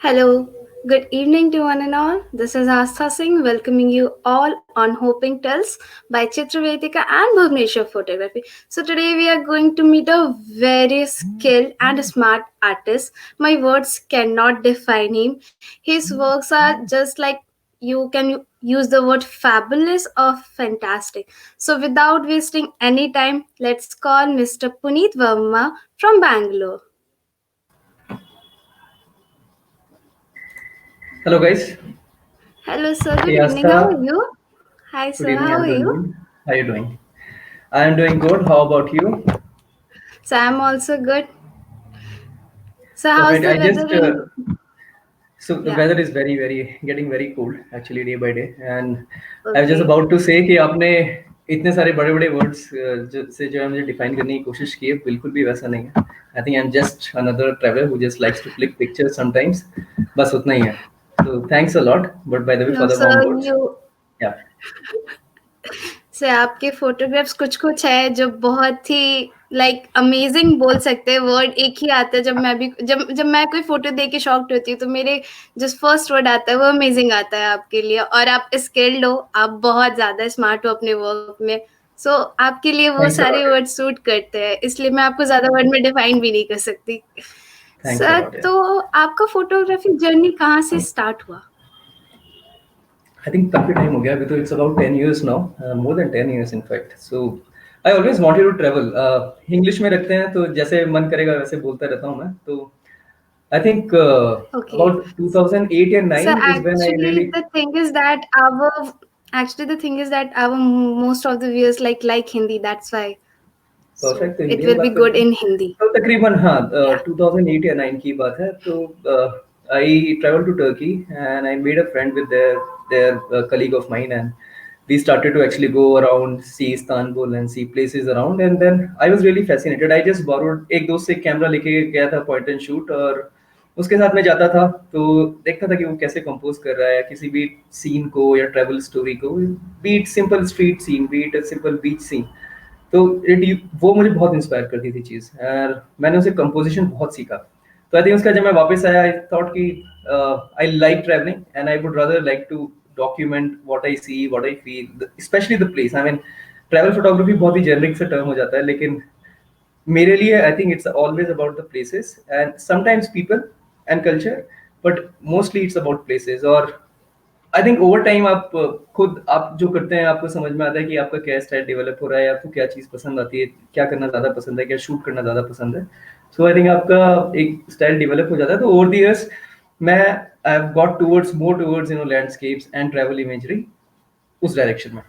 Hello, good evening to one and all. This is Astha Singh welcoming you all on Hoping Tells by Chitra Vedika and Bhuvneshwar Photography. So today we are going to meet a very skilled and smart artist. My words cannot define him. His works are just like you can use the word fabulous or fantastic. So without wasting any time, let's call Mr. Puneet Verma from Bangalore. Hello, guys. Hello, sir. Hey, Good evening. How are Asta. you? Hi, Good sir. evening. How I'm are doing you? good. How are you doing? I'm doing good. How about you? So I'm also good. So how's Perfect. the I just weather in? so the Yeah. weather is very getting very cold actually day by day, and I was just Okay. about to say कि आपने इतने सारे बड़े-बड़े words जो है मुझे define करने की कोशिश की है बिल्कुल भी वैसा नहीं है. I think I'm just another traveler who just likes to click pictures sometimes. बस उतना ही है. So thanks a lot. But by the way, No, for the sir. warm words. You Yeah. से आपके फोटोग्राफ्स कुछ कुछ है जो बहुत ही अमेजिंग बोल सकते हैं वर्ड एक ही आता है जब मैं कोई फोटो देख के शॉक्ड होती हूँ तो मेरे जो फर्स्ट वर्ड आता है वो अमेजिंग आता है आपके लिए और आप स्किल्ड हो आप बहुत ज्यादा स्मार्ट हो अपने वर्क में सो आपके लिए वो Thanks a सारे lot. वर्ड सूट करते हैं इसलिए मैं आपको ज्यादा वर्ड में डिफाइन भी नहीं कर सकती Thanks a sir lot. Yeah. तो आपका फोटोग्राफी जर्नी कहाँ से स्टार्ट हुआ I think काफी टाइम हो गया अभी तो it's about 10 years now, more than 10 years in fact. So I always wanted to travel. English में रखते हैं तो जैसे मन करेगा वैसे बोलता रहता हूँ मैं. तो I think okay about 2008 and So 9 is when I actually, really the thing is that our most of the viewers like Hindi. That's why. So perfect तो it हिंदी में will be बात good करते हैं. in Hindi. तो तकरीबन हाँ Yeah. 2008 या 9 की बात है. तो I traveled to Turkey and I made a friend with their colleague of mine, and we started to actually go around, see Istanbul and see places around, and then I was really fascinated. I just borrowed एक दोस्त से camera लेके गया था point and shoot, और उसके साथ मैं जाता था तो देखता था कि वो कैसे कंपोज कर रहा है किसी भी सीन को या ट्रैवल स्टोरी को, be it simple street scene, be it simple beach scene. तो वो मुझे बहुत इंस्पायर करती थी चीज़, और मैंने उसे कंपोजिशन बहुत सीखा. तो आई थिंक उसका जब मैं वापस आया आई थॉट कि I like travelling and I would rather like to document what I see, what I feel, specially the place. I mean travel photography बहुत ही जेनरिक से टर्म हो जाता है, लेकिन मेरे लिए I think it's always about the places and sometimes people and culture, but mostly it's about places. और आई थिंक ओवर टाइम आप खुद आप जो करते हैं आपको समझ में आता है कि आपका क्या स्टाइल डेवलप हो रहा है, आपको क्या चीज़ पसंद आती है, क्या करना ज़्यादा पसंद है, क्या शूट करना ज़्यादा पसंद है. सो आई थिंक आपका एक स्टाइल डेवलप हो जाता है. तो ओवर द इयर्स मैं I have got towards more towards landscapes and travel imagery, उस डायरेक्शन में.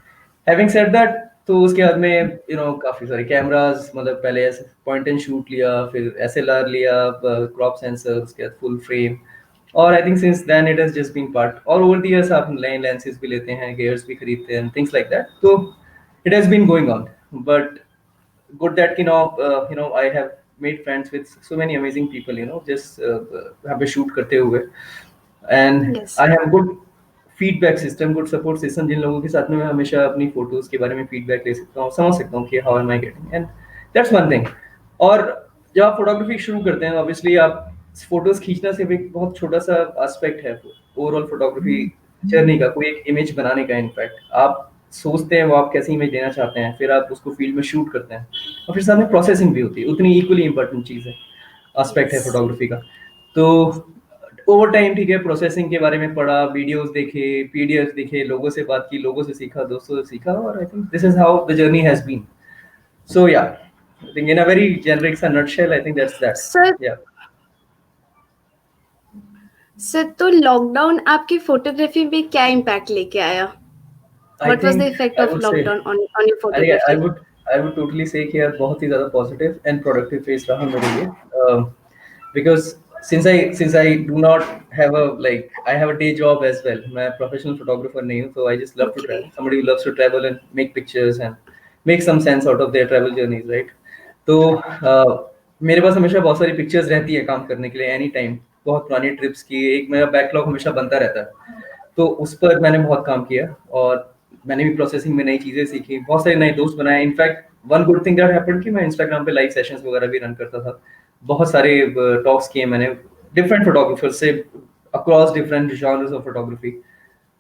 हैविंग सेड दैट, तो उसके बाद में काफ़ी सारे कैमरास, मतलब पहले ऐसे पॉइंट एंड शूट लिया, फिर एसएलआर लिया, क्रॉप सेंसर, उसके बाद फुल फ्रेम. और I think since then it has just been part, और ओवर द इयर्स आप नए लेंसेज भी लेते हैं, गियर्स भी खरीदते हैं, थिंग्स लाइक दैट. तो it has been going on. But good that I have made friends with so many amazing people, just have a shoot करते हुए, and Yes. I have good feedback system, good support system, जिन लोगों के साथ में मैं हमेशा अपनी फोटोज के बारे में फीडबैक ले सकता हूँ, समझ सकता हूँ कि how am I getting, and that's one thing. और जब आप फोटोग्राफी शुरू करते हैं ऑब्वियसली आप फोटोज खींचना सिर्फ एक बहुत छोटा सा एस्पेक्ट है ओवरऑल फोटोग्राफी जर्नी का, कोई एक इमेज बनाने का. इनफैक्ट आप सोचते हैं वो आप कैसी इमेज देना चाहते हैं, फिर आप उसको फील्ड में शूट करते हैं, और फिर साथ में प्रोसेसिंग भी होती है, उतनी इक्वली इंपॉर्टेंट चीज़ है, एस्पेक्ट है Yes. फोटोग्राफी का. तो ओवर टाइम ठीक है, प्रोसेसिंग के बारे में पढ़ा, वीडियोस देखे, पीडीएफ देखे, लोगों से बात की, लोगों से सीखा, दोस्तों से सीखा, और I think this is how the journey has been. So yeah I think in a very generic सा nutshell I think that's that. Sir yeah sir तो लॉकडाउन आपकी फोटोग्राफी पे क्या इम्पैक्ट लेके आया I What was the think effect I of would say lockdown on your I think photography? I would totally say कि यार बहुत ही ज़्यादा पॉजिटिव एंड प्रोडक्टिव फेज रहा मेरे लिए. Because since I do not have a like I have a day job as well. मैं professional photographer नहीं हूँ, so I just love to travel. Okay. Somebody who loves to travel and make pictures and make some sense out of their travel journeys, right? तो मेरे पास हमेशा बहुत सारी pictures रहती है काम करने के लिए एनी टाइम. बहुत पुरानी ट्रिप्स की एक मेरा बैकलॉग हमेशा बनता रहता है. तो उस पर मैंने बहुत काम किया, और मैंने भी प्रोसेसिंग में नई चीज़ें सीखी, बहुत सारे नए दोस्त बनाए. In fact one good thing that happened कि मैं इंस्टाग्राम पे लाइव सेशंस वगैरह भी रन करता था. बहुत सारे टॉक्स किए मैंने डिफरेंट फोटोग्राफर से across different genres of photography.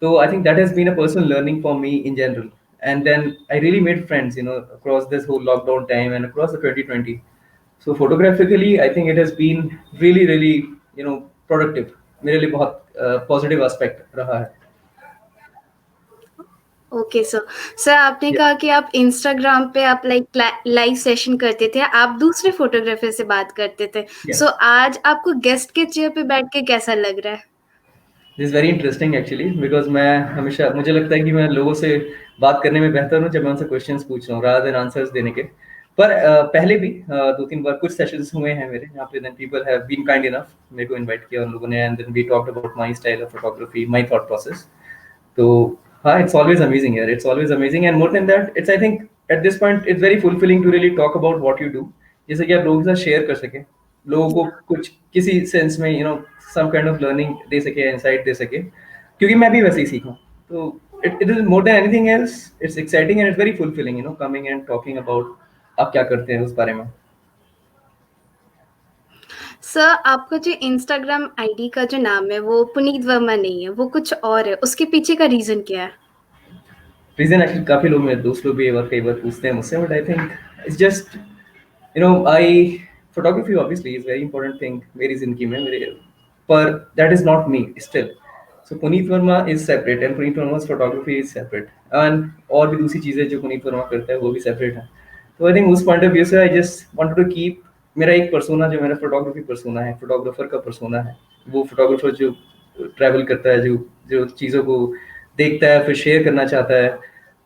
So I think that has been a personal learning for me in general. And then I really made friends, across this whole lockdown time and across the 2020. So photographically, I think it has been really, really, productive. मेरे लिए बहुत positive aspect रहा है. Okay sir. Sir आपने Yeah. कहा कि आप Instagram पे आप लाइक लाइव सेशन करते थे, आप दूसरे फोटोग्राफर से बात करते थे. Yeah. सो आज आपको गेस्ट के चेयर पे बैठ के कैसा लग रहा है? This very interesting actually, because मैं हमेशा मुझे लगता है कि मैं लोगों से बात करने में बेहतर हूँ जब मैं उनसे क्वेश्चंस पूछ रहा हूँ रादर देन आंसर्स देने के. पर पहले भी 2-3 बार कुछ सेशंस हुए हैं मेरे यहाँ पे, then people have been kind enough मेरे को इनवाइट किया उन लोगों ने, and then we talked about my style of photography, my thought process. तो हाँ, it's always amazing यार, it's always amazing, and more than that it's, I think at this point it's very fulfilling to really talk about what you do. जैसे कि आप लोगों के साथ share कर सके, लोगों को कुछ किसी सेंस में some kind of learning दे सके, insight दे सके, क्योंकि मैं भी वैसे ही सीखा. तो it is more than anything else, it's exciting and it's very fulfilling, coming and talking about आप क्या करते हैं उस बारे में. सर आपका जो इंस्टाग्राम आईडी का जो नाम है वो पुनीत वर्मा नहीं है, वो कुछ और है, उसके पीछे का रीजन क्या है? रीजन एक्चुअली काफी लोग, मेरे दोस्त लोग भी कई बार पूछते हैं मुझसे, but I think it's just, I photography obviously is very important thing मेरी जिंदगी में मेरे, पर that is not me still. So Puneet Verma is separate and Puneet Verma's photography is separate, and और भी दूसरी चीजें जो पुनीत वर्मा करता है वो भी separate है. तो आई थिंक उस पॉइंट ऑफ व्यू से I just wanted to keep मेरा एक पर्सोना, जो मेरा फोटोग्राफी पर्सोना है, फोटोग्राफर का पर्सोना है, वो फोटोग्राफर जो ट्रैवल करता है, जो जो चीज़ों को देखता है फिर शेयर करना चाहता है,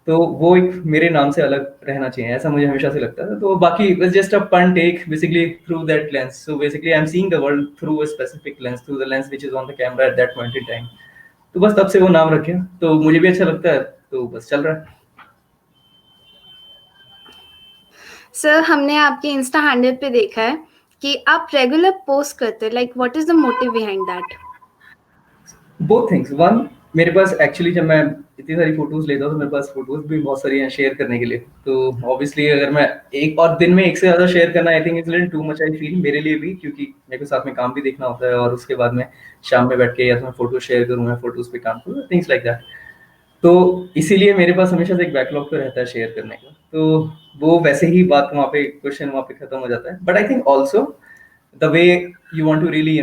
तो वो एक मेरे नाम से अलग रहना चाहिए, ऐसा मुझे हमेशा से लगता है. तो बाकी it's just a pun take basically through that lens. So basically I am seeing the world through a specific lens, through the lens which is on the camera at that point in time. तो बस तब से वो नाम रखे, तो मुझे भी अच्छा लगता है, तो बस चल रहा है. सर हमने आपके इंस्टा हैंडल पे देखा है कि आप रेगुलर पोस्ट करते हैं, like what is the motive behind that? Both things. One, मेरे पास एक्चुअली जब मैं इतनी सारी फोटोज लेता हूँ तो मेरे पास फोटोज भी बहुत सारी हैं शेयर करने के लिए. तो ऑब्वियसली अगर मैं एक और दिन में एक से ज्यादा शेयर करना, I think it's little too much, I feel, मेरे लिए भी, क्योंकि मेरे को साथ में काम भी देखना होता है, और उसके बाद में शाम में बैठ के या तो मैं फोटो शेयर करूँ या फोटोज पे काम करूँ, थिंग्स लाइक दैट. तो इसीलिए मेरे पास हमेशा से एक बैकलॉग तो रहता है शेयर करने का. तो वो वैसे ही बात वहाँ पे, क्वेश्चन वहाँ पे खत्म हो जाता है. But I think also the way you want to really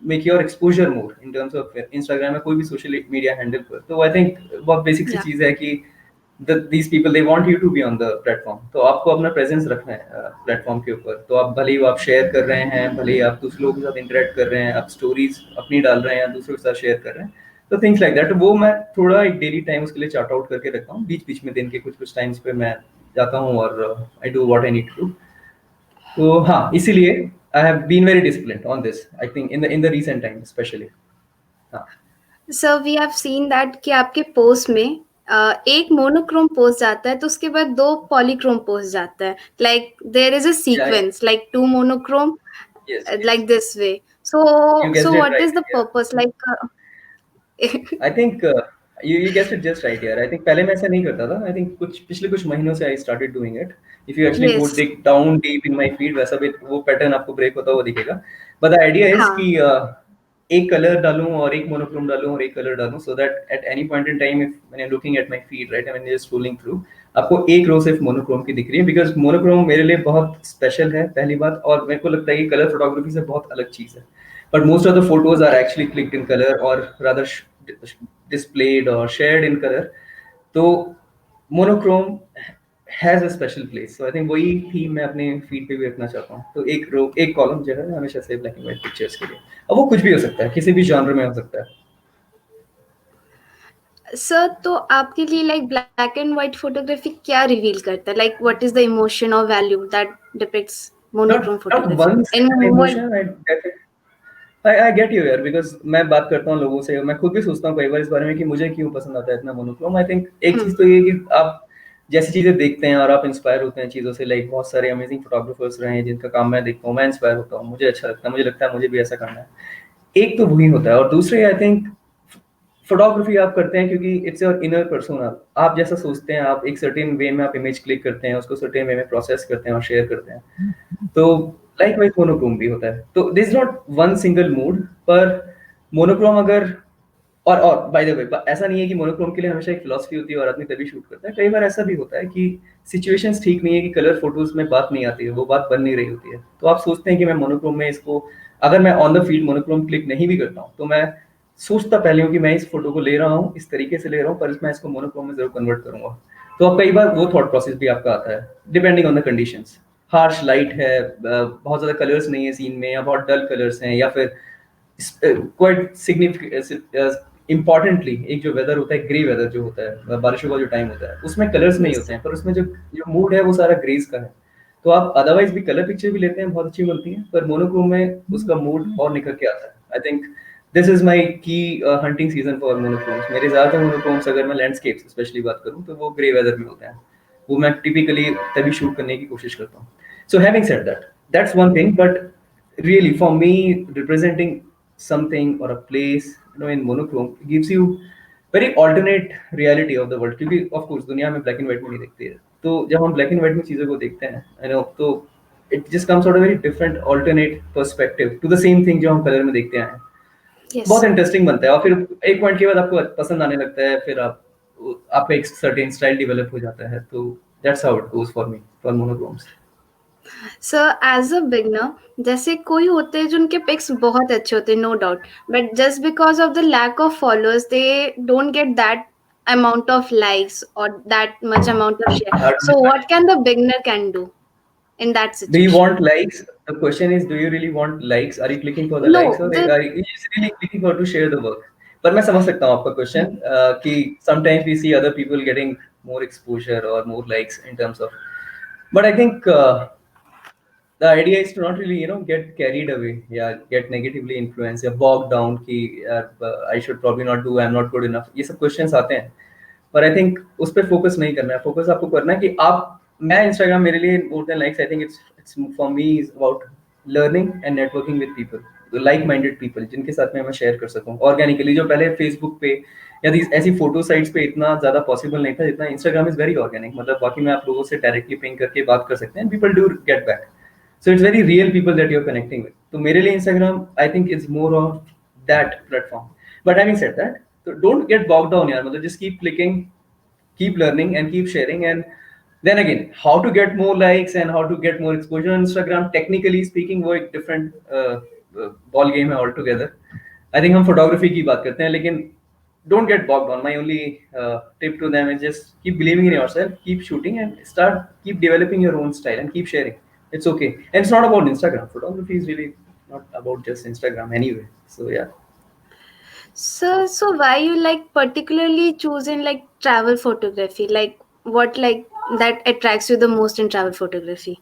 make your exposure more in terms of Instagram या कोई भी सोशल मीडिया हैंडल पर. तो आई थिंक बहुत बेसिक सी या चीज है कि these people they want you to be on the platform. तो आपको अपना प्रेजेंस रखना है प्लेटफॉर्म के ऊपर. तो आप भले ही आप शेयर कर रहे हैं, भले ही आप दूसरे लोगों के साथ इंटरेक्ट कर रहे हैं, आप स्टोरीज अपनी डाल रहे हैं या दूसरों के साथ शेयर कर रहे हैं, तो थिंग्स लाइक दैट. वो मैं थोड़ा एक डेली टाइम उसके लिए चार्ट आउट करके रखता हूँ. बीच बीच में दिन के कुछ कुछ टाइम्स पे मैं जाता हूँ और I do what I need to do. तो हाँ, इसीलिए I have been very disciplined on this, I think in the recent time specially. हाँ. Sir we have seen that कि आपके पोस्ट में एक मोनोक्रोम पोस्ट जाता है तो उसके बाद 2 पॉलीक्रोम पोस्ट जाता है, like there is a Yeah, sequence like 2 monochrome yes, like yes. this way. So You guessed it what right. is the Yeah. purpose like? I think you guessed it just right यार. I think पहले मैं ऐसा नहीं करता था. I think पिछले कुछ महीनों से I started doing it. If you actually go Yes. Dig down deep in my feed, वैसा भी वो पैटर्न आपको ब्रेक होता हुआ दिखेगा. बट द आइडिया इज हाँ. कि एक कलर डालूं और एक मोनोक्रोम डालूं और एक कलर डालूं, so that at any point in time if when you looking at my feed, right, I mean just scrolling through, आपको एक रो सिर्फ मोनोक्रोम की दिख रही है. बिकॉज मोनोक्रोम मेरे लिए बहुत स्पेशल है, पहली बात, और मेरे को लगता है कि कलर फोटोग्राफी से बहुत अलग चीज है. But most of the photos are actually clicked in color, or rather displayed or shared in color. तो monochrome has a special place. So I think वही थीम मैं अपने फीड पे भी रखना चाहता हूँ. तो एक रो, एक कॉलम जो है हमेशा से ब्लैक एंड व्हाइट पिक्चर्स के लिए. अब वो कुछ भी हो सकता है, किसी भी जॉनर में हो सकता है. सर तो आपके लिए like black and white photography क्या रिवील करता है, like what is the emotion और value that depicts monochrome Not photography one in single one? emotion. I get you यार, बिकॉज मैं बात करता हूँ लोगों से, मैं खुद भी सोचता हूँ कई बार इस बारे में कि मुझे क्यों पसंद आता है इतना मोनोक्रोम. आई थिंक एक चीज तो ये कि आप जैसी चीजें देखते हैं और आप इंस्पायर होते हैं चीजों से, लाइक बहुत सारे अमेजिंग फोटोग्राफर्स रहे हैं जिनका काम मैं देखता हूँ, मैं इंस्पायर होता हूँ, मुझे अच्छा लगता है मुझे भी ऐसा करना है. एक तो वही होता है, और दूसरे आई थिंक फोटोग्राफी आप करते हैं क्योंकि इट्स योर इनर पर्सोना. आप जैसा सोचते हैं, आप एक सर्टेन वे में आप इमेज क्लिक करते हैं, उसको सर्टेन वे में प्रोसेस करते हैं और शेयर करते हैं. तो लाइक वाइज मोनोक्रोम भी होता है. तो this is not one single mood, पर मोनोक्रोम अगर और बाय द वे ऐसा नहीं है कि मोनोक्रोम के लिए हमेशा एक फिलॉसफी होती है और आदमी तभी शूट करता है। कई बार ऐसा भी होता है कि सिचुएशंस ठीक नहीं है कि कलर फोटोज में बात नहीं आती है, वो बात बन नहीं रही होती है, तो आप सोचते हैं कि मैं मोनोक्रोम में इसको, अगर मैं on the field monochrome click नहीं भी करता हूँ तो मैं सोचता पहले हूँ कि मैं इस फोटो को ले रहा हूँ, इस तरीके से ले रहा हूँ, पर मैं इसको मोनोक्रोम में जरूर कन्वर्ट करूंगा। तो अब कई बार वो थॉट प्रोसेस भी आपका आता है depending on the conditions. Harsh light है, बहुत ज्यादा कलर्स नहीं है सीन में, या बहुत डल कलर्स हैं, या फिर क्वाइट सिग्निफिकेंट इम्पॉर्टेंटली एक जो वेदर होता है, ग्रे वेदर जो होता है, बारिशों का जो टाइम होता है, उसमें कलर्स नहीं Yes. होते हैं, पर उसमें जो जो मूड है वो सारा ग्रेस का है। तो आप अदरवाइज भी कलर पिक्चर भी लेते हैं, बहुत अच्छी बनती है, पर मोनोक्रोम में उसका मूड और निकल के आता है। I think this is my की हंटिंग सीजन फॉर मोनोक्रोम्स। मेरे ज्यादातर मोनोक्रोम्स अगर मैं लैंडस्केप स्पेशली बात करूँ तो वो ग्रे वेदर में होते हैं, वो मैं टिपिकली तभी शूट करने की कोशिश करता हूँ। So having said that, that's one thing, but really for me representing something or a place, in monochrome gives you very alternate reality of the world, क्योंकि of course दुनिया में ब्लैक एंड व्हाइट में नहीं दिखती है। तो जब हम ब्लैक एंड व्हाइट में चीजों को देखते हैं, तो it just comes out a very different alternate perspective to the same thing जो हम कलर में देखते हैं। बहुत Yes. इंटरेस्टिंग बनता है, और फिर एक पॉइंट के बाद आपको पसंद आने लगता है, फिर आपका एक सर्टेन स्टाइल डेवलप हो जाता है। तो that's how it goes for me for monochromes. So as a beginner, जैसे कोई होते हैं जिनके पिक्स बहुत अच्छे होते हैं, no doubt, but just because of the lack of followers they don't get that amount of likes or that much amount of share. So what can the beginner can do in that Do you situation? want likes? The question is, do you really want likes? Are you clicking for the likes, No, or the are you just really clicking for to share the work? पर मैं समझ सकता हूँ आपका question कि sometimes we see other people getting more exposure or more likes in terms of, but I think the idea is to not really get carried away, yeah, get negatively influenced या bogged down कि यार I should probably not do, I'm not good enough, ये सब questions आते हैं। पर आई think उस पर फोकस नहीं करना है, फोकस आपको करना है कि आप, मैं इंस्टाग्राम मेरे लिए more than likes, I think it's for me is about learning and networking with people, like minded people जिनके साथ में मैं शेयर कर सकूं ऑर्गेनिकली, जो पहले फेसबुक पे या ऐसी फोटो साइट्स पे इतना ज्यादा पॉसिबल नहीं था, जितना इंस्टाग्राम इज वेरी ऑर्गेनिक। मतलब बाकी में आप लोगों से डायरेक्टली पिंग करके बात कर सकते हैं, people do get back. So it's very real people that you are connecting with. तो मेरे लिए Instagram I think is more of that platform. But having said that, तो डोंट गेट बॉक्ड डाउन यार, मतलब just keep clicking, keep learning and keep sharing. And then again, how to get more likes and how to get more exposure on Instagram, technically speaking वो एक different ball game है altogether. I think हम photography की बात करते हैं, लेकिन don't get bogged down. My only tip to them is just keep believing in yourself, keep shooting, and keep developing your own style and keep sharing. It's okay, and it's not about Instagram. Photography is really not about just Instagram anyway. So yeah. so why you like particularly choosing like travel photography? Like what like that attracts you the most in travel photography?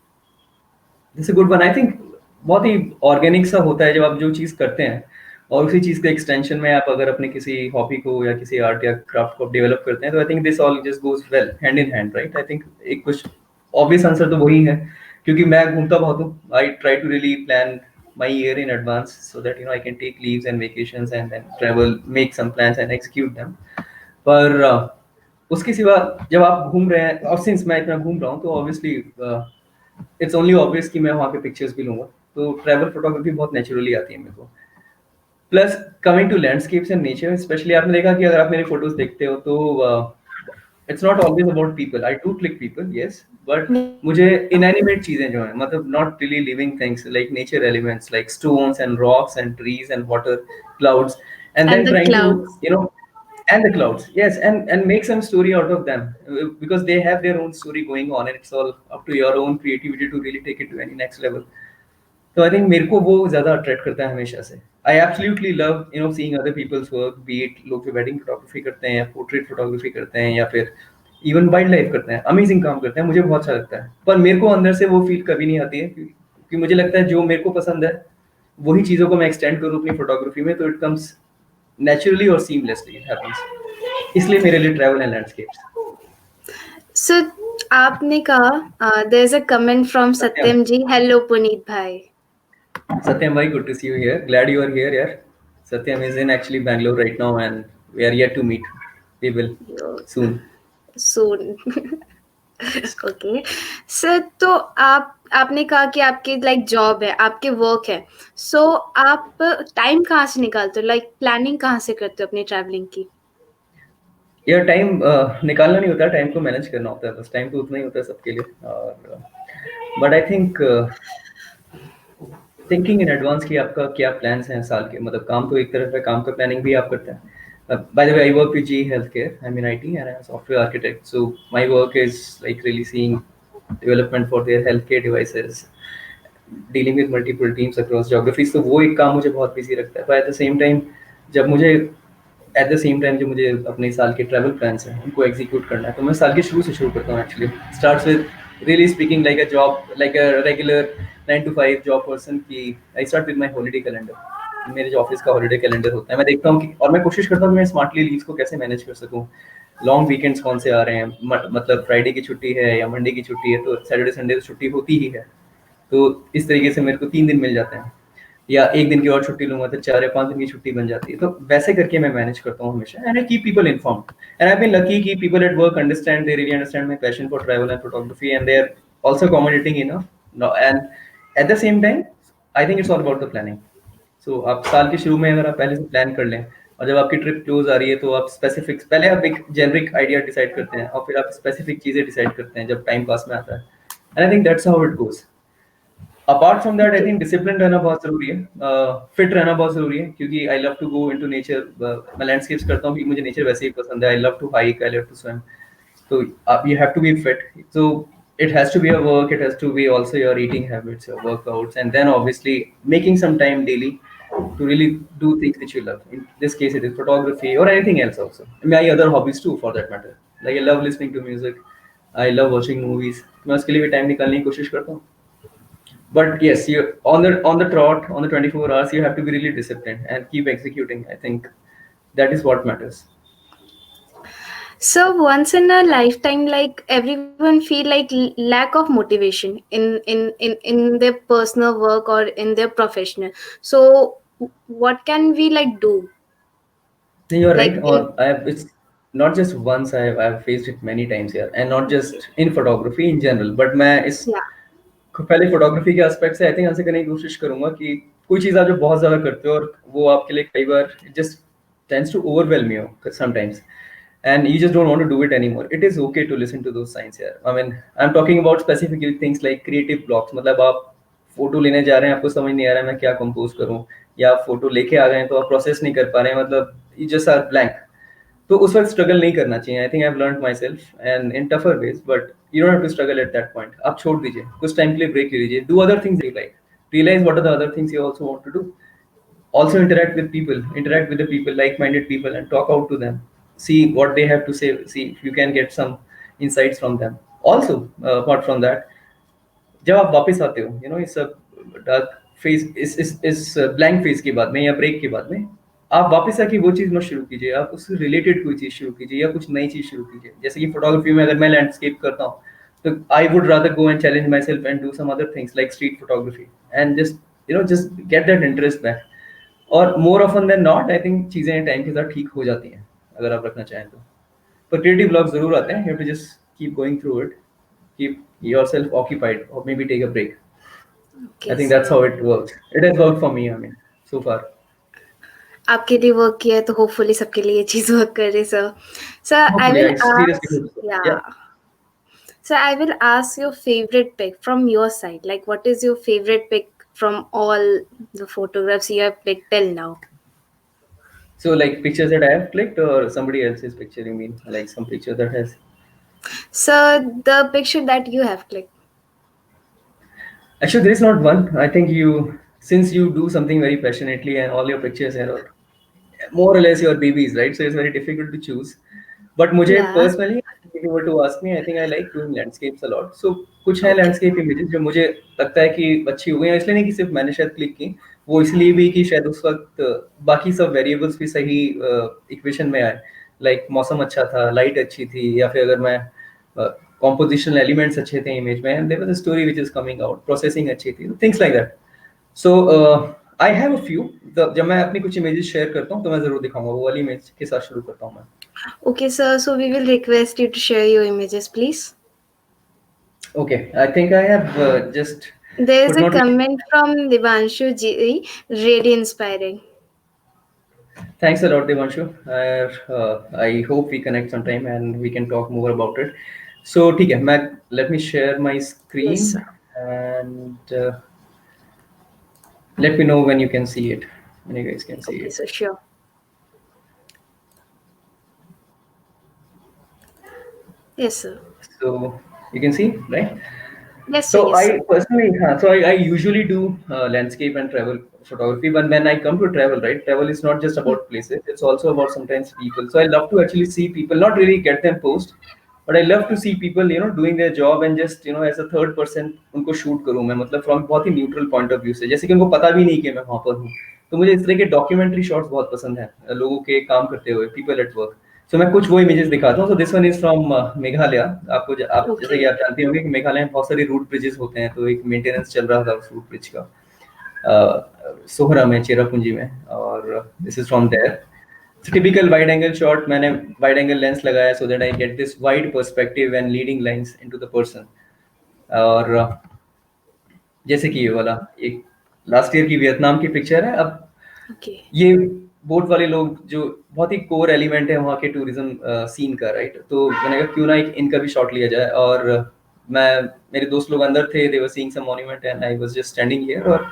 This good one, I think बहुत ही organic सा होता है जब आप जो चीज़ करते हैं, और उसी चीज़ के एक्सटेंशन में आप अगर अपने किसी हॉबी को या किसी आर्ट या क्राफ्ट को डेवलप करते हैं, तो I think this all just goes well hand in hand, right. I think एक कुछ ऑब्वियस आंसर तो वही है, क्योंकि मैं घूमता बहुत हूँ। I try to really plan my year in advance so that I can take leaves and vacations and then travel, make some plans and execute them. पर उसके सिवा जब आप घूम रहे हैं, और सिंस मैं इतना घूम रहा हूँ, तो ऑब्वियसली इट्स ओनली ऑब्वियस कि मैं वहाँ पे पिक्चर्स भी लूंगा। तो ट्रैवल फोटोग्राफी बहुत नेचुरली आती है मेरे को। Plus coming to landscapes and nature specially, आपने देखा कि अगर आप मेरे फोटोज देखते हो तो it's not always about people, I do click people yes, but मुझे इनएनिमेट चीजें जो है, मतलब not really living things, like nature elements like stones and rocks and trees and water, clouds, and And then the trying to clouds. You know and the clouds, yes, and make some story out of them, because they have their own story going on, and it's all up to your own creativity to really take it to any next level. तो I think मेरे को वो ज्यादा attract करता है हमेशा से। I absolutely love seeing other people's work, B it लोग जो वेडिंग फोटोग्राफी करते हैं या पोर्ट्रेट फोटोग्राफी करते हैं या फिर इवन वाइल्ड लाइफ करते हैं, अमेजिंग काम करते हैं, मुझे बहुत अच्छा लगता है। पर मेरे को अंदर से वो फील कभी नहीं आती है, क्योंकि मुझे लगता है जो मेरे को पसंद है वही चीज़ों को मैं एक्सटेंड करूँ अपनी फोटोग्राफी में, तो इट कम्स नेचुरली और सीमलेसली, इट हैपेंस। इसलिए मेरे लिए ट्रैवल एंड लैंडस्केप्स। So आपने कहा there is a comment from Satyam, Satyam ji. Hello Puneet bhai. Satyam भाई, good to see you here, glad you are here यार। Satyam is in actually Bangalore right now and we are yet to meet, we will Yo, soon. soon. Yes. Okay sir, तो आपने कहा कि आपकी like job है, आपके work है, सो आप टाइम कहाँ से निकालते हो, लाइक प्लानिंग कहाँ से करते हो अपनी ट्रैवलिंग की? यार टाइम निकालना नहीं होता, टाइम को मैनेज करना होता है, बस टाइम तो उतना ही होता है सबके लिए। और but I think thinking in advance कि आपका क्या प्लान्स हैं साल के, मतलब काम तो एक तरफ है, काम का प्लानिंग भी आप करते हैं। By the way, I work with G health care, I mean IT, and I am software architect, so my work is like really seeing development for their health care devices, dealing with multiple teams across geographies. तो वो एक काम मुझे बहुत busy रखता है। पर at the same time जब मुझे एट द सेम टाइम जो मुझे अपने साल के ट्रैवल प्लान्स हैं उनको एग्जीक्यूट करना है, तो मैं साल के शुरू से शुरू करता हूँ actually. Starts with really speaking like a job, like a regular 9 to 5 job person की। I start with my holiday calendar, मेरे जो ऑफिस का हॉलीडे कैलेंडर होता है, मैं देखता हूँ कि, और मैं कोशिश करता हूँ कि मैं स्मार्टली लीव्स को कैसे मैनेज कर सकूँ। लॉन्ग वीकेंड्स कौन से आ रहे हैं, मतलब फ्राइडे की छुट्टी है या मंडे की छुट्टी है, तो सैटरडे संडे तो छुट्टी होती ही है। तो इस तरीके से मेरे को 3 दिन मिल जाते हैं, या एक दिन की और छुट्टी लूंगा तो 4 या 5 दिन की छुट्टी बन जाती है। तो वैसे करके मैं मैनेज करता हूँ हमेशा, and I keep people informed. And I been lucky कि people at work understand, they really understand my passion for travel and photography, and they are also accommodating enough no, and at the same time I think it's all about the planning. सो आप साल के शुरू में अगर आप पहले से plan कर लें, और जब आपकी ट्रिप क्लोज आ रही है तो आप स्पेसिफिक, पहले आप एक जेनरिक आइडिया डिसाइड करते हैं और फिर आप स्पेसिफिक चीजें डिसाइड करते हैं जब टाइम पास में आता है। And I think that's how it goes. Apart from that I okay. Think discipline रहना बहुत जरूरी है, फिट रहना बहुत जरूरी है, क्योंकि I love to go into nature. मैं लैंडस्केप्स करता हूँ क्योंकि मुझे नेचर वैसे ही पसंद है। I love to hike, I love to swim. So you have to be fit. So it has to be a work. It has to be also your eating habits, your workouts, and then obviously making some time daily to really do things which you love. In this case, it is photography or anything else also. My other hobbies too, for that matter. Like I love listening to music. I love watching movies. मैं उसके लिए भी time निकालने की कोशिश करता हूँ। But yes, you on the trot, on the 24 hours, you have to be really disciplined and keep executing. I think that is what matters. So once in a lifetime, like everyone feel like lack of motivation in their personal work or in their professional. So what can we like do? No, you're right. Like in Or it's not just once. I've faced it many times here, and not just in photography in general. But मैं इस yeah. पहले photography के aspect से I think answer करने की कोशिश करूंगा कि कोई चीज़ आप जो बहुत ज़्यादा करते हो और वो आपके लिए कई बार just tends to overwhelm you sometimes, and you just don't want to do it anymore. It is okay to listen to those signs here. I mean, I'm talking about specifically things like creative blocks. मतलब आप photo लेने जा रहे हैं, आपको समझ नहीं आ रहा है मैं क्या कंपोज करूं, या आप फोटो लेके आ गए हैं तो आप प्रोसेस नहीं कर पा रहे हैं, मतलब यू जस्ट आर ब्लैंक। तो उस वक्त स्ट्रगल नहीं करना चाहिए। I think I have learned my self and in tougher ways, but you don't have to struggle at that point. आप छोड़ दीजिए, कुछ टाइम के लिए ब्रेक ले लीजिए, do other things you like, realize what are the other things you also want to do. Also interact with people, interact with the people, like-minded people, and talk out to them, see what they have to say, see if you can get some insights from them also. Apart from that, जब आप वापस आते हो, you know, इस dark phase, इस blank phase के बाद में या ब्रेक के बाद में, आप वापस आके वो चीज़ मत शुरू कीजिए, आप उससे रिलेटेड कोई चीज़ शुरू कीजिए या कुछ नई चीज़ शुरू कीजिए। जैसे कि फोटोग्राफी में अगर मैं लैंडस्केप करता हूँ, तो I would rather go and challenge my self and do some other things like street photography, and just just get that interest back. और more often than not I think चीज़ें time के साथ ठीक हो जाती हैं अगर आप रखना चाहें तो। पर क्रिएटिव ब्लॉग जरूर आते हैं, you have to just keep going through it, keep yourself occupied, or maybe take a break. I Okay, think that's how so it works. It has worked for me, I mean, so far. आपके लिए work किया है तो hopefully सबके लिए ये चीज work करे sir. Sir I Hopefully, will I seriously ask, hope so. या, Yeah. so I will ask your favorite pick from your side. Like, what is your favorite pick from all the photographs you have clicked till now? So, like pictures that I have clicked, or somebody else's picture, you mean? Like some picture that has. So, the picture that you have clicked. Actually, there is not one. I think since you do something very passionately and all your pictures are more or less your babies, right? So it's very difficult to choose. But मुझे Yeah. personally, if you were to ask me, I think I like doing landscapes a lot. So कुछ है Okay. landscape images जो मुझे लगता है कि अच्छी हो गई हैं, इसलिए नहीं कि सिर्फ मैंने शायद क्लिक की, वो इसलिए भी कि शायद उस वक्त बाकी सब वेरिएबल्स भी सही इक्वेशन में आए। लाइक मौसम अच्छा था, लाइट अच्छी थी, या फिर अगर मैं कॉम्पोजिशनल एलिमेंट्स अच्छे थे इमेज में, and there was a story which is coming out, processing अच्छी थी, things like that. So I have a few. जब मैं अपनी कुछ इमेजेस शेयर करता हूँ तो मैं जरूर दिखाऊंगा, वो वाली इमेज के साथ शुरू करता हूँ मैं। Okay, sir. So, we will request you to share your images, please. Okay, I think I have just There is could a not. comment from Divanshu Ji, really inspiring. Thanks a lot, Devanshu. I hope we connect sometime and we can talk more about it. So, ठीक है, मैं let me share my Yes, screen sir. and let me know when you can see it. When you guys can see Okay, it. so sure. Yes, sir. So you can see, right? Yes, sir. So Yes, sir. I personally, I usually do landscape and travel photography. But when I come to travel, right, travel is not just Hmm. about places; it's also about sometimes people. So I love to actually see people, not really get them post, but I love to see people, doing their job and just as a third person उनको shoot करूँ मैं मतलब from बहुत ही neutral point of view से जैसे कि उनको पता भी नहीं कि मैं वहाँ पर हूँ तो मुझे इस तरह के documentary shots बहुत पसंद हैं लोगों के काम करते हुए people at work. सो मैं कुछ वो इमेजेस दिखाता हूँ. So this one is from Meghalaya. आप जैसे कि Okay. आप जानते होंगे कि मेघालय में बहुत सारे रूट ब्रिजेस होते हैं तो एक मेंटेनेंस चल रहा था उस रूट ब्रिज का सोहरा में चेरापूंजी में और this is from there. Typical wide angle shot मैंने वाइड एंगल लेंस लगाया so that I get this wide perspective and leading lines into the person. और जैसे कि ये वाला एक लास्ट ईयर की वियतनाम की पिक्चर है. अब Okay. ये बोट वाले लोग जो बहुत ही कोर एलिमेंट है वहाँ के टूरिज्म सीन का, राइट. तो मैंने कहा क्यों ना एक इनका भी शॉट लिया जाए और मैं मेरे दोस्त लोग अंदर थे. They were seeing some monument and I was just standing here और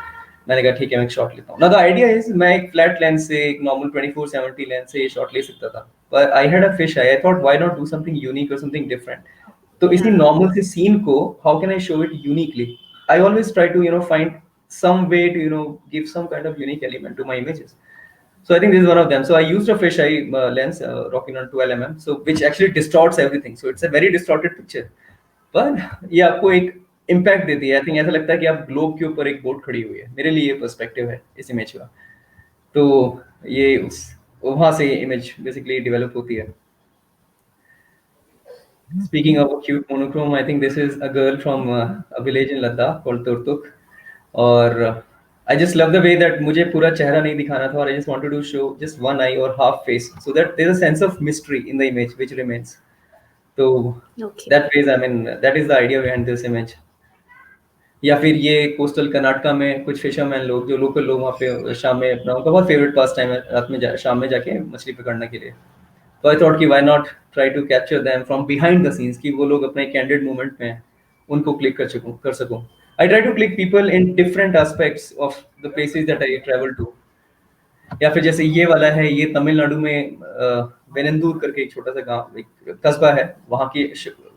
मैंने कहा ठीक है मैं एक शॉट लेता हूँ. ना द आइडिया इज मैं एक फ्लैट लेंस से एक नॉर्मल 24-70 लेंस से ये शॉट ले सकता था पर I had a fisheye thought why not do something unique और समथिंग डिफरेंट. तो इसी Yeah. नॉर्मल से सीन को how can I show it uniquely. I always try to find some way to give some kind of unique element to my images. So I think this is one of them. So I used a fisheye lens, Rokinon 12 mm, so which actually distorts everything. So it's a very distorted picture. पर ये आपको एक impact देती है. I think ऐसा लगता है कि आप ग्लोब के ऊपर एक बोट खड़ी हुई है. मेरे लिए ये पर्सपेक्टिव है इस इमेज का. तो ये उस वहां से इमेज बेसिकली डेवलप होती है. Speaking of a cute monochrome, I think this is a girl from a village in Ladakh called Turtuk. और I just love the way that मुझे पूरा चेहरा नहीं दिखाना था और I just wanted to show just one eye or half face so that there's a sense of mystery in the image which remains. तो Okay. that ways I mean that is the idea behind this image. या फिर ये coastal Karnataka में कुछ fisherman लोग जो local लोग वहाँ पे शाम में अपना उनका बहुत फेवरेट पास टाइम है रात में शाम में जाके मछली पकड़ने के लिए. तो आई थॉट कि why not try to capture them from behind the scenes कि वो लोग अपने कैंडिड मोमेंट में उनको क्लिक कर सकूं. I try to click people in different aspects of the places that I travel to. या फिर जैसे ये वाला है ये तमिलनाडु में वेनंदूर करके एक छोटा सा गांव एक कस्बा है वहाँ की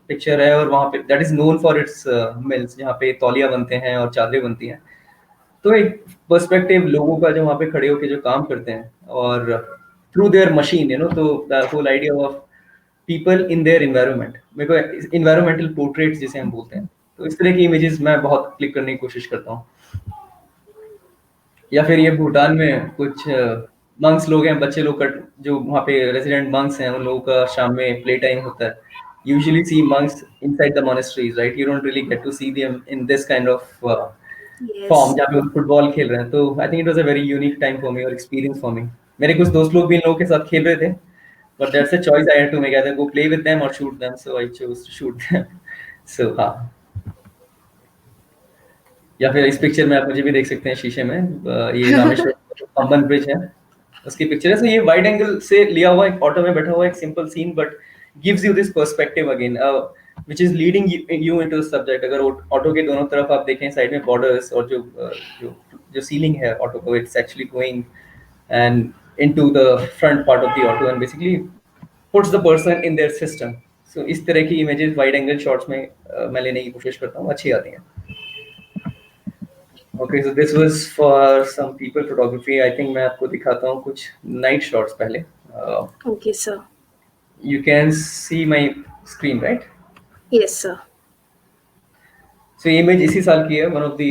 पिक्चर है और वहाँ पे that is known for its mills जहाँ पे तौलिया बनते हैं और चादरें बनती हैं. तो एक पर्सपेक्टिव लोगों का जो वहाँ पे खड़े होकर जो काम करते हैं और थ्रू देयर मशीन तो the whole idea of people in their environment मेरे को इन्वायरमेंटल पोर्ट्रेट्स जिसे हम बोलते हैं तो इस तरह की इमेजेस मैं बहुत क्लिक करने की कोशिश करता हूँ. या फिर ये भूटान में कुछ मंक्स लोग हैं बच्चे लोग जो वहाँ पे रेजिडेंट मंक्स हैं उन लोगों का शाम में प्ले टाइम होता है. Usually see monks inside the monasteries right. You don't really get to see them in this kind of form Yes. जहाँ पे वो फुटबॉल खेल रहे हैं. तो I think it was a very unique time for me और experience for me. मेरे कुछ दोस्त लोग भी इन लोगों के साथ खेल रहे थे but that's a choice I had to make. I go play with them और shoot them so I chose to shoot them. So हाँ. या फिर इस पिक्चर में आप मुझे भी देख सकते हैं शीशे में. ये रामेश्वर पंबन ब्रिज है उसकी पिक्चर है. So ये वाइड एंगल से लिया हुआ एक ऑटो में बैठा हुआ एक simple scene but gives you this perspective again which is leading you into the subject. अगर ऑटो के दोनों तरफ आप देखें साइड में बॉर्डर्स और जो जो सीलिंग है ऑटो को it's actually going and into the front part of the auto and basically puts the person in their system. So इस तरह की इमेजेस वाइड एंगल शॉट्स में मैं लेने की कोशिश करता हूँ. अच्छी आती हैं. Okay, so this was for some people photography. I think मैं आपको दिखाता हूँ कुछ night shots पहले. Uh, Okay, sir. you can see my screen, right? Yes, sir. So ये इमेज इसी साल की है. One of the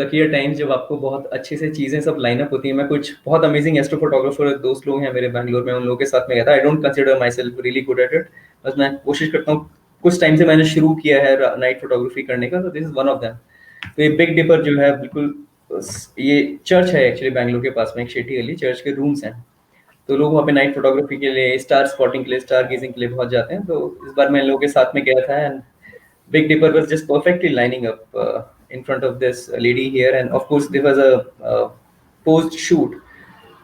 luckier times जब आपको बहुत अच्छे से चीजें सब लाइन अप होती हैं. मैं कुछ बहुत अमेजिंग एस्ट्रो फोटोग्राफर दोस्त लोग हैं मेरे बैंगलोर में उन लोगों के साथ में गया था. I don't consider my self really good at it बस मैं कोशिश करता हूँ. कुछ टाइम से मैंने शुरू किया है नाइट फोटोग्राफी करने का. तो this is one of them. तो ये बिग डिपर जो है बिल्कुल ये चर्च है एक्चुअली बैंगलोर के पास में एक शेटी गली. चर्च के रूम्स हैं तो लोग वहाँ पे नाइट फोटोग्राफी के लिए स्टार स्पॉटिंग के लिए स्टार गेजिंग के लिए बहुत जाते हैं. तो इस बार मैं इन लोगों के साथ में गया था and Big Dipper was just perfectly lining up in front of this lady here, and of course there was a post shoot.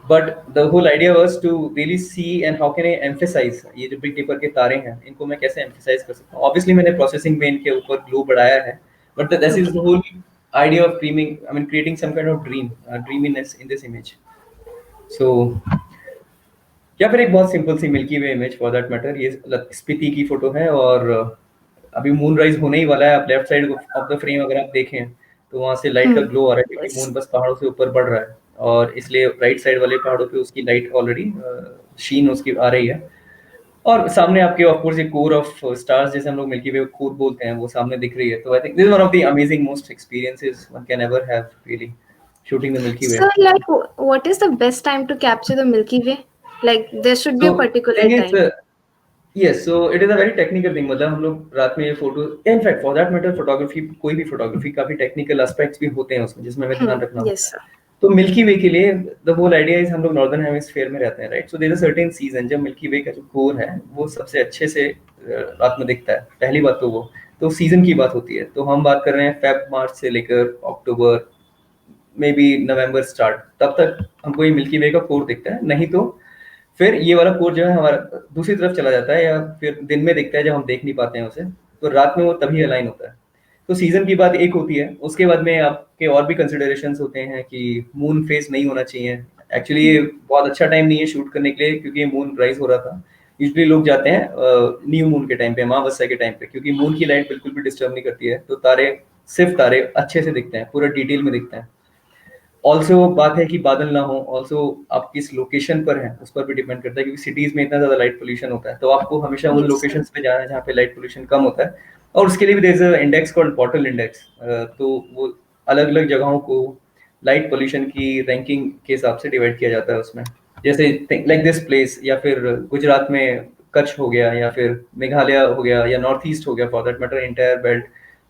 But the whole idea was to really see and how can I emphasize ये जो Big Dipper के तारे हैं इनको मैं कैसे emphasize कर सकता हूँ. Obviously मैंने processing में इनके ऊपर glow बढ़ाया है, but this is the Okay. whole idea of dreaming. I mean creating some kind of dreaminess in this image. So या फिर एक बहुत सिंपल सी Milky Way image for that matter, ये स्पीति की फोटो है और अभी मून राइज होने ही वाला है. आप left side of the frame अगर आप देखें तो वहां से लाइट का ग्लो आ रहा है क्योंकि मून Yes. बस पहाड़ों से ऊपर बढ़ रहा है और इसलिए राइट साइड वाले पहाड़ों पे उसकी लाइट ऑलरेडी शीन उसकी आ रही है. और सामने आपके ऑफ कोर्स ये कोर ऑफ स्टार्स जैसे हम लोग मिल्की वे कोर बोलते हैं वो सामने दिख रही है. तो I think this is one of the amazing most experiences one can ever have really shooting the milky way. So, like, what is the best time to capture the Milky Way? Like, there should be a So particular thing is, time. yes, so it is a very technical thing. मतलब हम लोग रात में ये photo, in fact for that matter photography, कोई भी photography काफी technical aspects भी होते हैं उसमें जिसमें हमें ध्यान रखना Yes, होता है. sir. तो मिल्की वे के लिए द होल आइडिया इज हम लोग नॉर्दर्न हेमिस्फीयर में रहते हैं, right. So there is a certain season जब मिल्की वे का जो कोर है वो सबसे अच्छे से रात में दिखता है. पहली बात तो वो, तो सीजन की बात होती है. तो हम बात कर रहे हैं फेब मार्च से लेकर अक्टूबर, मे बी नवंबर स्टार्ट, तब तक हमको ये मिल्की वे का कोर दिखता है. नहीं तो फिर ये वाला कोर जो है हमारा दूसरी तरफ चला जाता है या फिर दिन में दिखता है जब हम देख नहीं पाते हैं उसे, तो रात में वो तभी अलाइन होता है. तो सीजन की बात एक होती है. उसके बाद में आपके और भी कंसिडरेशंस होते हैं कि मून फेस नहीं होना चाहिए. एक्चुअली ये बहुत अच्छा टाइम नहीं है शूट करने के लिए क्योंकि मून राइज हो रहा था. यूजुअली लोग जाते हैं न्यू मून के टाइम पे, अमावस्या के टाइम पे, क्योंकि मून की लाइट बिल्कुल भी डिस्टर्ब नहीं करती है. तो तारे, सिर्फ तारे अच्छे से दिखते हैं, पूरा डिटेल में दिखते हैं. ऑल्सो बात है कि बादल ना हो. ऑल्सो आप किस लोकेशन पर हैं उस पर भी डिपेंड करता है क्योंकि सिटीज में इतना ज्यादा लाइट पोल्यूशन होता है. तो आपको हमेशा उन Yes, sir. लोकेशंस पे जाना है जहाँ पे लाइट पोल्यूशन कम होता है. और उसके लिए भी there is a index called Bortle index. तो वो अलग अलग जगहों को लाइट पोल्यूशन की रैंकिंग के हिसाब से डिवाइड किया जाता है उसमें. जैसे लाइक दिस प्लेस, या फिर गुजरात में कच्छ हो गया, या फिर मेघालय हो गया, या नॉर्थ ईस्ट हो गया for that matter, entire belt,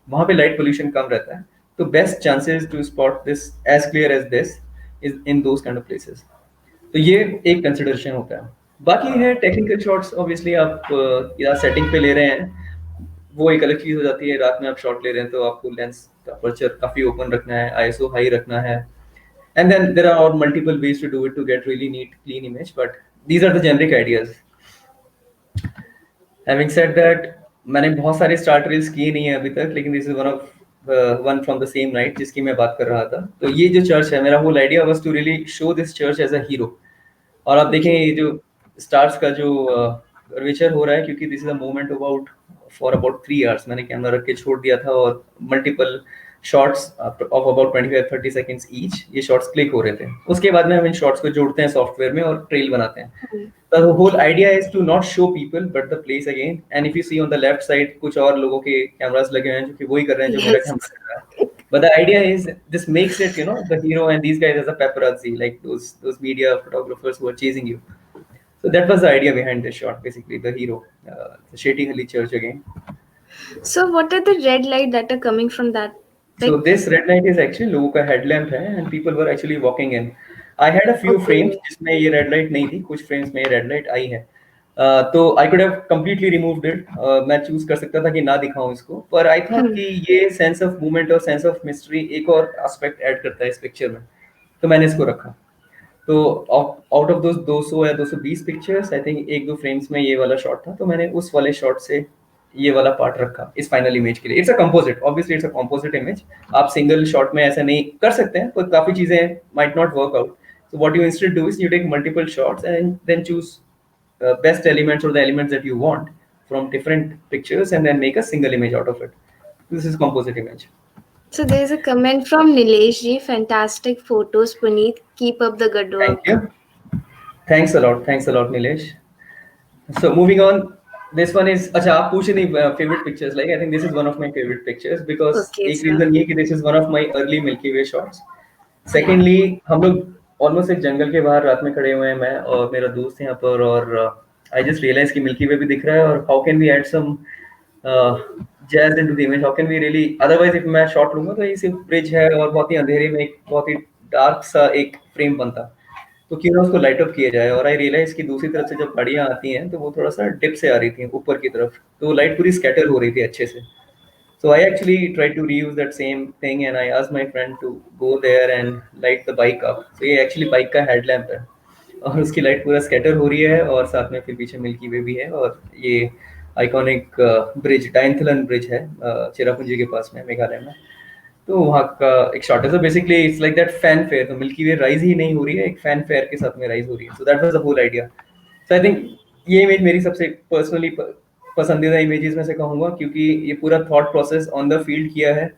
वहाँ पे लाइट पोल्यूशन कम रहता है. तो best chances to spot this as clear as this is in those kind of places. तो ये एक कंसिडरेशन होता है. बाकी है टेक्निकल शॉट्स. ऑब्वियसली आप या सेटिंग पे ले रहे हैं वो एक अलग चीज हो जाती है. रात में आप शॉट ले रहे हैं तो आपको लेंस का अपर्चर काफी ओपन रखना है, आईएसओ हाई रखना है, and then there are all multiple ways to do it to get really neat clean image, but these are the generic ideas. Having said that, मैंने बहुत सारे स्टार रील्स किए नहीं है अभी तक, लेकिन this is one from the same night जिसकी मैं बात कर रहा था. तो ये जो चर्च है, मेरा whole idea was to really show this church as a hero. और आप देखें Okay. ये जो स्टार्स का जो कर्वेचर हो रहा है, क्योंकि this is a movement about for about 3 hours मैंने कैमरा रख के छोड़ दिया था और multiple shots of about 25-30 seconds each ये शॉट्स क्लिक हो रहे थे. उसके बाद में हम इन शॉट्स को जोड़ते हैं सॉफ्टवेयर में और ट्रेल बनाते हैं. The whole idea is to not show people but the place again. And if you see on the left side कुछ और लोगों के कैमरास लगे हुए हैं जो कि वही कर रहे हैं जो मेरा कैमरा Yes. कर रहा है. But the idea is this makes it, the hero and these guys as a paparazzi, like those media photographers who are chasing you. So that was the idea behind this shot, basically the hero, the Shetty Halli Church again. So, what are the red light that are coming from that? So Like, this red light is actually लोगों का headlamp है and people were actually walking in. I had a few frames okay. जिसमें ये red light नहीं थी, कुछ frames में ये red light आई है. तो I could have completely removed it. मैं choose कर सकता था कि ना दिखाऊं इसको, पर I thought कि ये sense of movement और sense of mystery एक और aspect add करता है इस picture में, तो मैंने इसको रखा. तो आउट ऑफ दोस 200 या 220 पिक्चर्स, आई थिंक एक दो फ्रेम्स में ये वाला शॉट था, तो मैंने उस वाले शॉट से ये वाला पार्ट रखा इस फाइनल इमेज के लिए. It's a composite, obviously it's a composite image. आप सिंगल शॉट में ऐसा नहीं कर सकते हैं, पर काफी चीजें might not work out. So what you instead do is you take multiple shots and then choose best elements और the elements that you want from different pictures and then make a single image out of it. This is composite image. So, there's a comment from Nilesh ji. Fantastic photos, Puneet. Keep up the good Thank work. you. Thanks a lot, Nilesh. So moving on, this one is अच्छा आप पूछे नहीं favorite pictures, like I think this is one of my favorite pictures because Okay, एक sir. reason ये कि this is one of my early Milky Way shots. Secondly, हम लोग almost एक जंगल के बाहर रात में खड़े हुए हैं, मैं और मेरा दोस्त यहाँ पर, और आई जस्ट रियलाइज कि मिल्की वे भी दिख रहा है और how can we add some jazz into the image, how can we really, otherwise if मैं शॉट लूंगा तो ये सिर्फ ब्रिज है और बहुत ही अंधेरे में एक बहुत ही डार्क सा एक फ्रेम बनता, तो क्यों ना उसको लाइट अप किया जाए. और आई रियलाइज कि दूसरी तरफ से जब गाड़ियां आती हैं तो वो थोड़ा सा डिप से आ रही थी ऊपर की तरफ, तो लाइट पूरी स्कैटर हो रही थी अच्छे से. So I actually tried to reuse that same thing, and I asked my friend to go there and light the bike up. So ये actually bike का headlamp है, और उसकी लाइट पूरा स्कैटर हो रही है, और साथ में फिर पीछे मिल्की वे भी है, और ये आइकॉनिक ब्रिज डाइनथलन ब्रिज है, चेरापूंजी के पास में, मेघालय में। तो वहाँ का एक शॉट है। So basically it's like that fan fair, तो मिल्की वे राइज ही नहीं हो रही है, एक फैन फेयर के साथ में राइज हो रही है। So that was the whole idea. So I think ये इमेज मेरी सबसे पर्सनली पसंदीदा इमेजेस में से कहूँगा, क्योंकि ये पूरा thought process on the field किया है,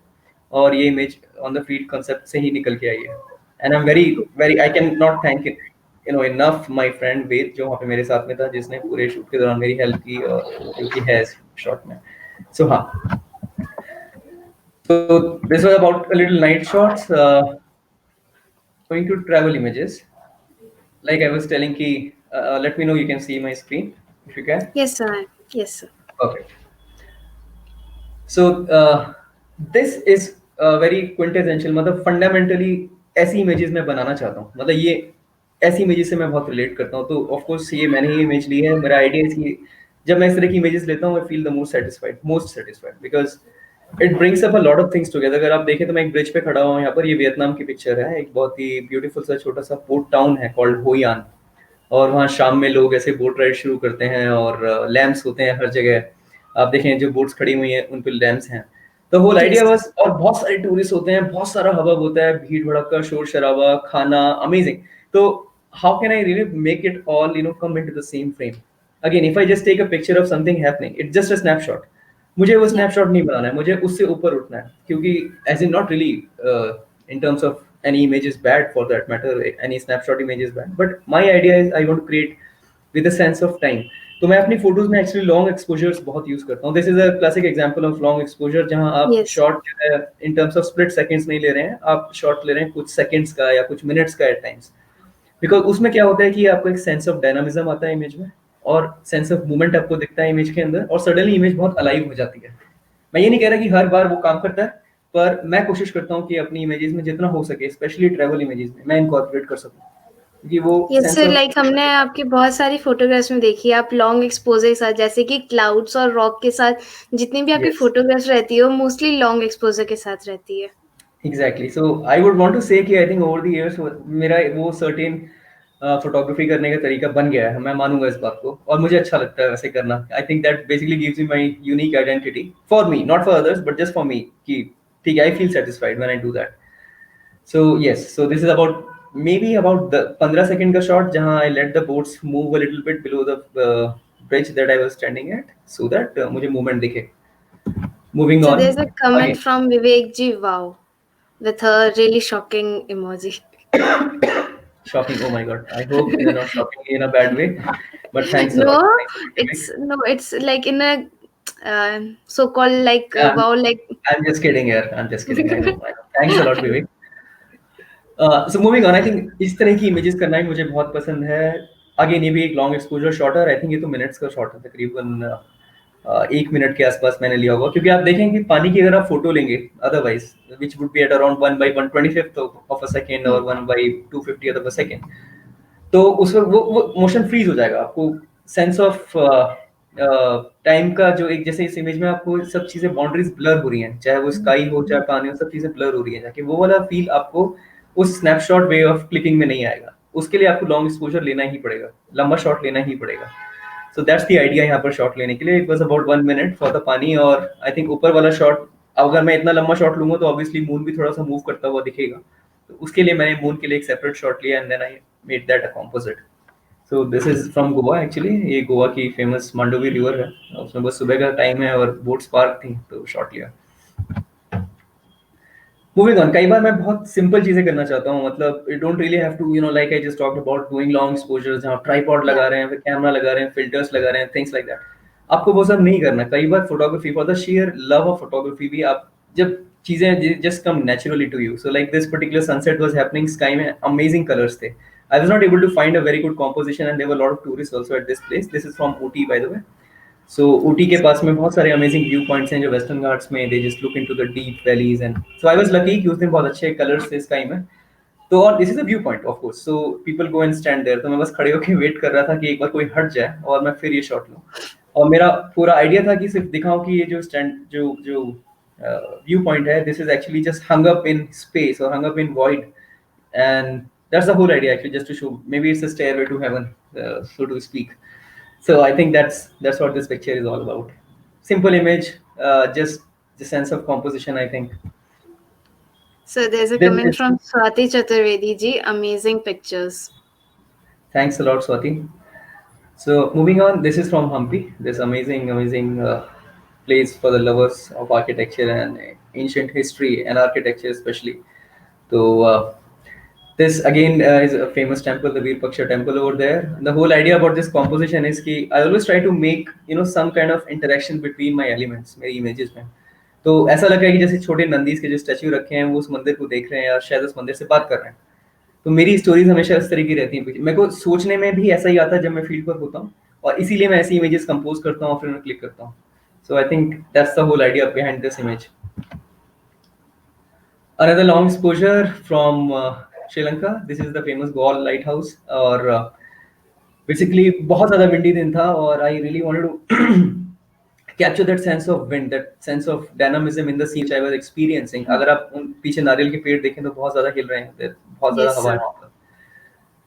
और ये image on the field concept से ही निकल के आई है। And I am very very I can not thank it enough my friend Ved, जो वहाँ पे मेरे साथ में था, जिसने पूरे शूट के दौरान मेरी हेल्प की, और जो कि है शॉट में। सो हाँ, so this was about a little night shots. Going to travel images. Like I was telling ki, let me know you can see my screen if you can. Yes, sir. Yes, sir. Perfect. So this is very quintessential, मतलब fundamentally ऐसी images मैं बनाना चाहता हूँ, मतलब ये ऐसी images से मैं बहुत relate करता हूँ। तो of course ये मैंने ही image ली है। मेरा idea है कि जब मैं इस तरह की images लेता हूँ, I feel the most satisfied because it brings up a lot of things together। अगर आप देखें तो मैं एक ब्रिज पे खड़ा हूँ यहाँ पर, ये वियतनाम की पिक्चर है। एक बहुत ही ब्यूटीफुल सा छोटा सा पोर्ट टाउन है कॉल्ड होयान, और वहाँ शाम में लोग ऐसे बोट राइड शुरू करते हैं, और लैंप्स होते हैं हर जगह। आप देखें जो बोट्स खड़ी हुई हैं उन पे लैंप्स हैं। तो होल आइडिया Yes. बस, और बहुत सारे टूरिस्ट होते हैं, बहुत सारा हवा होता है, भीड़ भड़का, शोर शराबा, खाना अमेजिंग। तो how can I really make it all come into the same frame. Again if I just take a picture of something happening, it's just a snapshot. मुझे वो Yeah. स्नैपशॉट नहीं बनाना है, मुझे उससे ऊपर उठना है, क्योंकि as in not really in terms of any image is bad for that matter, any snapshot image is bad, but my idea is I want to create with a sense of time। तो मैं अपनी photos में actually long exposures बहुत use करता हूँ। This is a classic example of long exposure, जहां आप Yes. Shot जो है in terms of split seconds नहीं ले रहे हैं, आप शॉट ले रहे हैं कुछ सेकंड्स का या कुछ मिनट्स का एट टाइम्स। बिकॉज उसमें क्या होता है कि आपको एक सेंस ऑफ डायनामिज्म आता है इमेज में, और सेंस ऑफ मूवमेंट आपको दिखता है इमेज के अंदर, और सडनली इमेज बहुत अलाइव हो जाती है। मैं ये नहीं कह रहा कि हर बार वो काम करता है, पर मैं कोशिश करता हूँ कि अपनी इमेजेस में जितना हो सके, स्पेशली ट्रैवल इमेजेस में, मैं इनकॉर्पोरेट कर सकूँ, क्योंकि वो yes sense sir, of like हमने आपकी बहुत सारी फोटोग्राफ्स में देखी है, आप लॉन्ग एक्सपोजर के साथ, जैसे कि क्लाउड्स और रॉक के साथ जितनी भी आपकी यस फोटोग्राफ्स रहती है वो मोस्टली लॉन्ग एक्सपोजर के साथ रहती है। Exactly. So I would want to say कि I think over the years मेरा वो सर्टेन फोटोग्राफी करने का तरीका बन गया है, मैं मानूंगा इस बात को, और मुझे अच्छा लगता है वैसे करना। I think that basically gives me my unique identity for me, not for others but just for me, कि ठीक है, I feel satisfied when I do that. So yes, so this is about maybe about the 15 second का shot, जहाँ I let the boats move a little bit below the bridge that I was standing at, so that मुझे movement दिखे। Moving So on there's a comment again। from Vivek ji, wow, with a really shocking emoji. Shocking, oh my god, I hope you're not shocking me in a bad way, but thanks a No, lot, thanks a lot, Vivek। it's like in a so-called like Yeah, wow, like I'm just kidding here, I'm just kidding, I know, thanks a lot, Vivek। So moving on, I think इस तरह की images करना ही मुझे बहुत पसंद है। Again ये भी एक लॉन्ग एक्सपोजर शॉट है, आई थिंक ये तो मिनट्स का शॉट है, तकरीबन 1 मिनट के आसपास मैंने लिया होगा, क्योंकि आप देखें कि पानी की अगर आप फोटो लेंगे otherwise, which would be at around 1/125th of a second और 1/250th ऑफ अ सेकेंड, तो उस वक्त वो मोशन फ्रीज हो जाएगा। आपको सेंस ऑफ टाइम का जो एक, जैसे इस इमेज में आपको सब चीजें बाउंड्रीज ब्लर हो रही हैं, चाहे वो स्काई हो चाहे पानी हो, सब चीजें ब्लर हो रही हैं, जाके वो वाला फील आपको उस स्नैपशॉट वे ऑफ क्लिकिंग में नहीं आएगा। उसके लिए आपको लॉन्ग एक्सपोजर लेना ही पड़ेगा, लंबा शॉट लेना ही पड़ेगा। सो दैट्स द आइडिया यहाँ पर शॉट लेने के लिए। It was about 1 minute for the पानी, और आई थिंक ऊपर वाला शॉट, अगर मैं इतना लंबा शॉट लूंगा तो ऑब्वियसली मून भी थोड़ा सा मूव करता हुआ दिखेगा, तो उसके लिए मैंने मून के लिए एक सेपरेट शॉट लिया, and then I made that a composite. So this is from Goa actually, ये गोवा की फेमस मांडोवी रिवर है, उसमें बस सुबह का टाइम है और बोट्स पार्क थी, तो शॉट लिया। मूविंग ऑन, कई बार मैं बहुत सिंपल चीजें करना चाहता हूँ, मतलब it don't really have to like I just talked about doing long exposures, जहाँ ट्राइपॉड yeah. लगा रहे हैं, फिर कैमरा लगा रहे हैं, फिल्टर्स लगा रहे हैं, थिंग्स लाइक दैट। आपको वो सब नहीं करना। कई बार photography, for the share love of photography भी, आप जब चीजें just come naturally to you, so like this particular sunset was happening, sky में अमेजिंग कलर्स थे। I was not able to find a very good composition, and there were lot of tourist also at this place. This is from Ooty by the way. So Ooty के पास में बहुत सारे amazing view points हैं जो western Ghats में, they just look into the deep valleys, and so I was lucky कि उस दिन बहुत अच्छे कलर्स थे स्काई में। तो और this is a view point of course, so people go and stand there, तो मैं बस खड़े होकर वेट कर रहा था कि एक बार कोई हट जाए और मैं फिर ये शॉट लूं। और मेरा पूरा आइडिया था कि सिर्फ दिखाऊं कि ये जो स्टैंड जो जो viewpoint है, this is actually just hung up in space or hung up in void, and that's the whole idea actually, just to show maybe it's a stairway to heaven, so to speak. So I think that's what this picture is all about. Simple image, just the sense of composition, I think. So there's a This comment is, from Swati Chaturvedi ji. Amazing pictures. thanks a lot, Swati. So moving on, this is from Hampi, this amazing place for the lovers of architecture and ancient history and architecture especially. So this again is a famous temple, the Virpaksha temple over there. The whole idea about this composition is कि I always try to make some kind of interaction between my elements मेरी images में. तो ऐसा लगा कि जैसे छोटे नंदीज के जो स्टैचू रखे हैं वो उस मंदिर को देख रहे हैं या शायद उस मंदिर से बात कर रहे हैं. तो मेरी स्टोरीज हमेशा इस तरह की रहती हैं. मेरे को सोचने में भी ऐसा ही आता है जब मैं फील्ड पर होता हूँ, और इसीलिए मैं ऐसी इमेजेस कंपोज करता हूँ और फिर उन्हें क्लिक करता हूँ. So I think that's the whole idea behind this image. Another long exposure from Sri Lanka. This is the famous Gaul lighthouse. और basically बहुत ज़्यादा windy दिन था और I really wanted to capture that sense of wind, that sense of dynamism in the scene which I was experiencing. अगर आप उन पीछे नारियल के पेड़ देखें तो बहुत ज़्यादा हिल रहे हैं, बहुत ज़्यादा Yes, हवा है sir. वहाँ पर.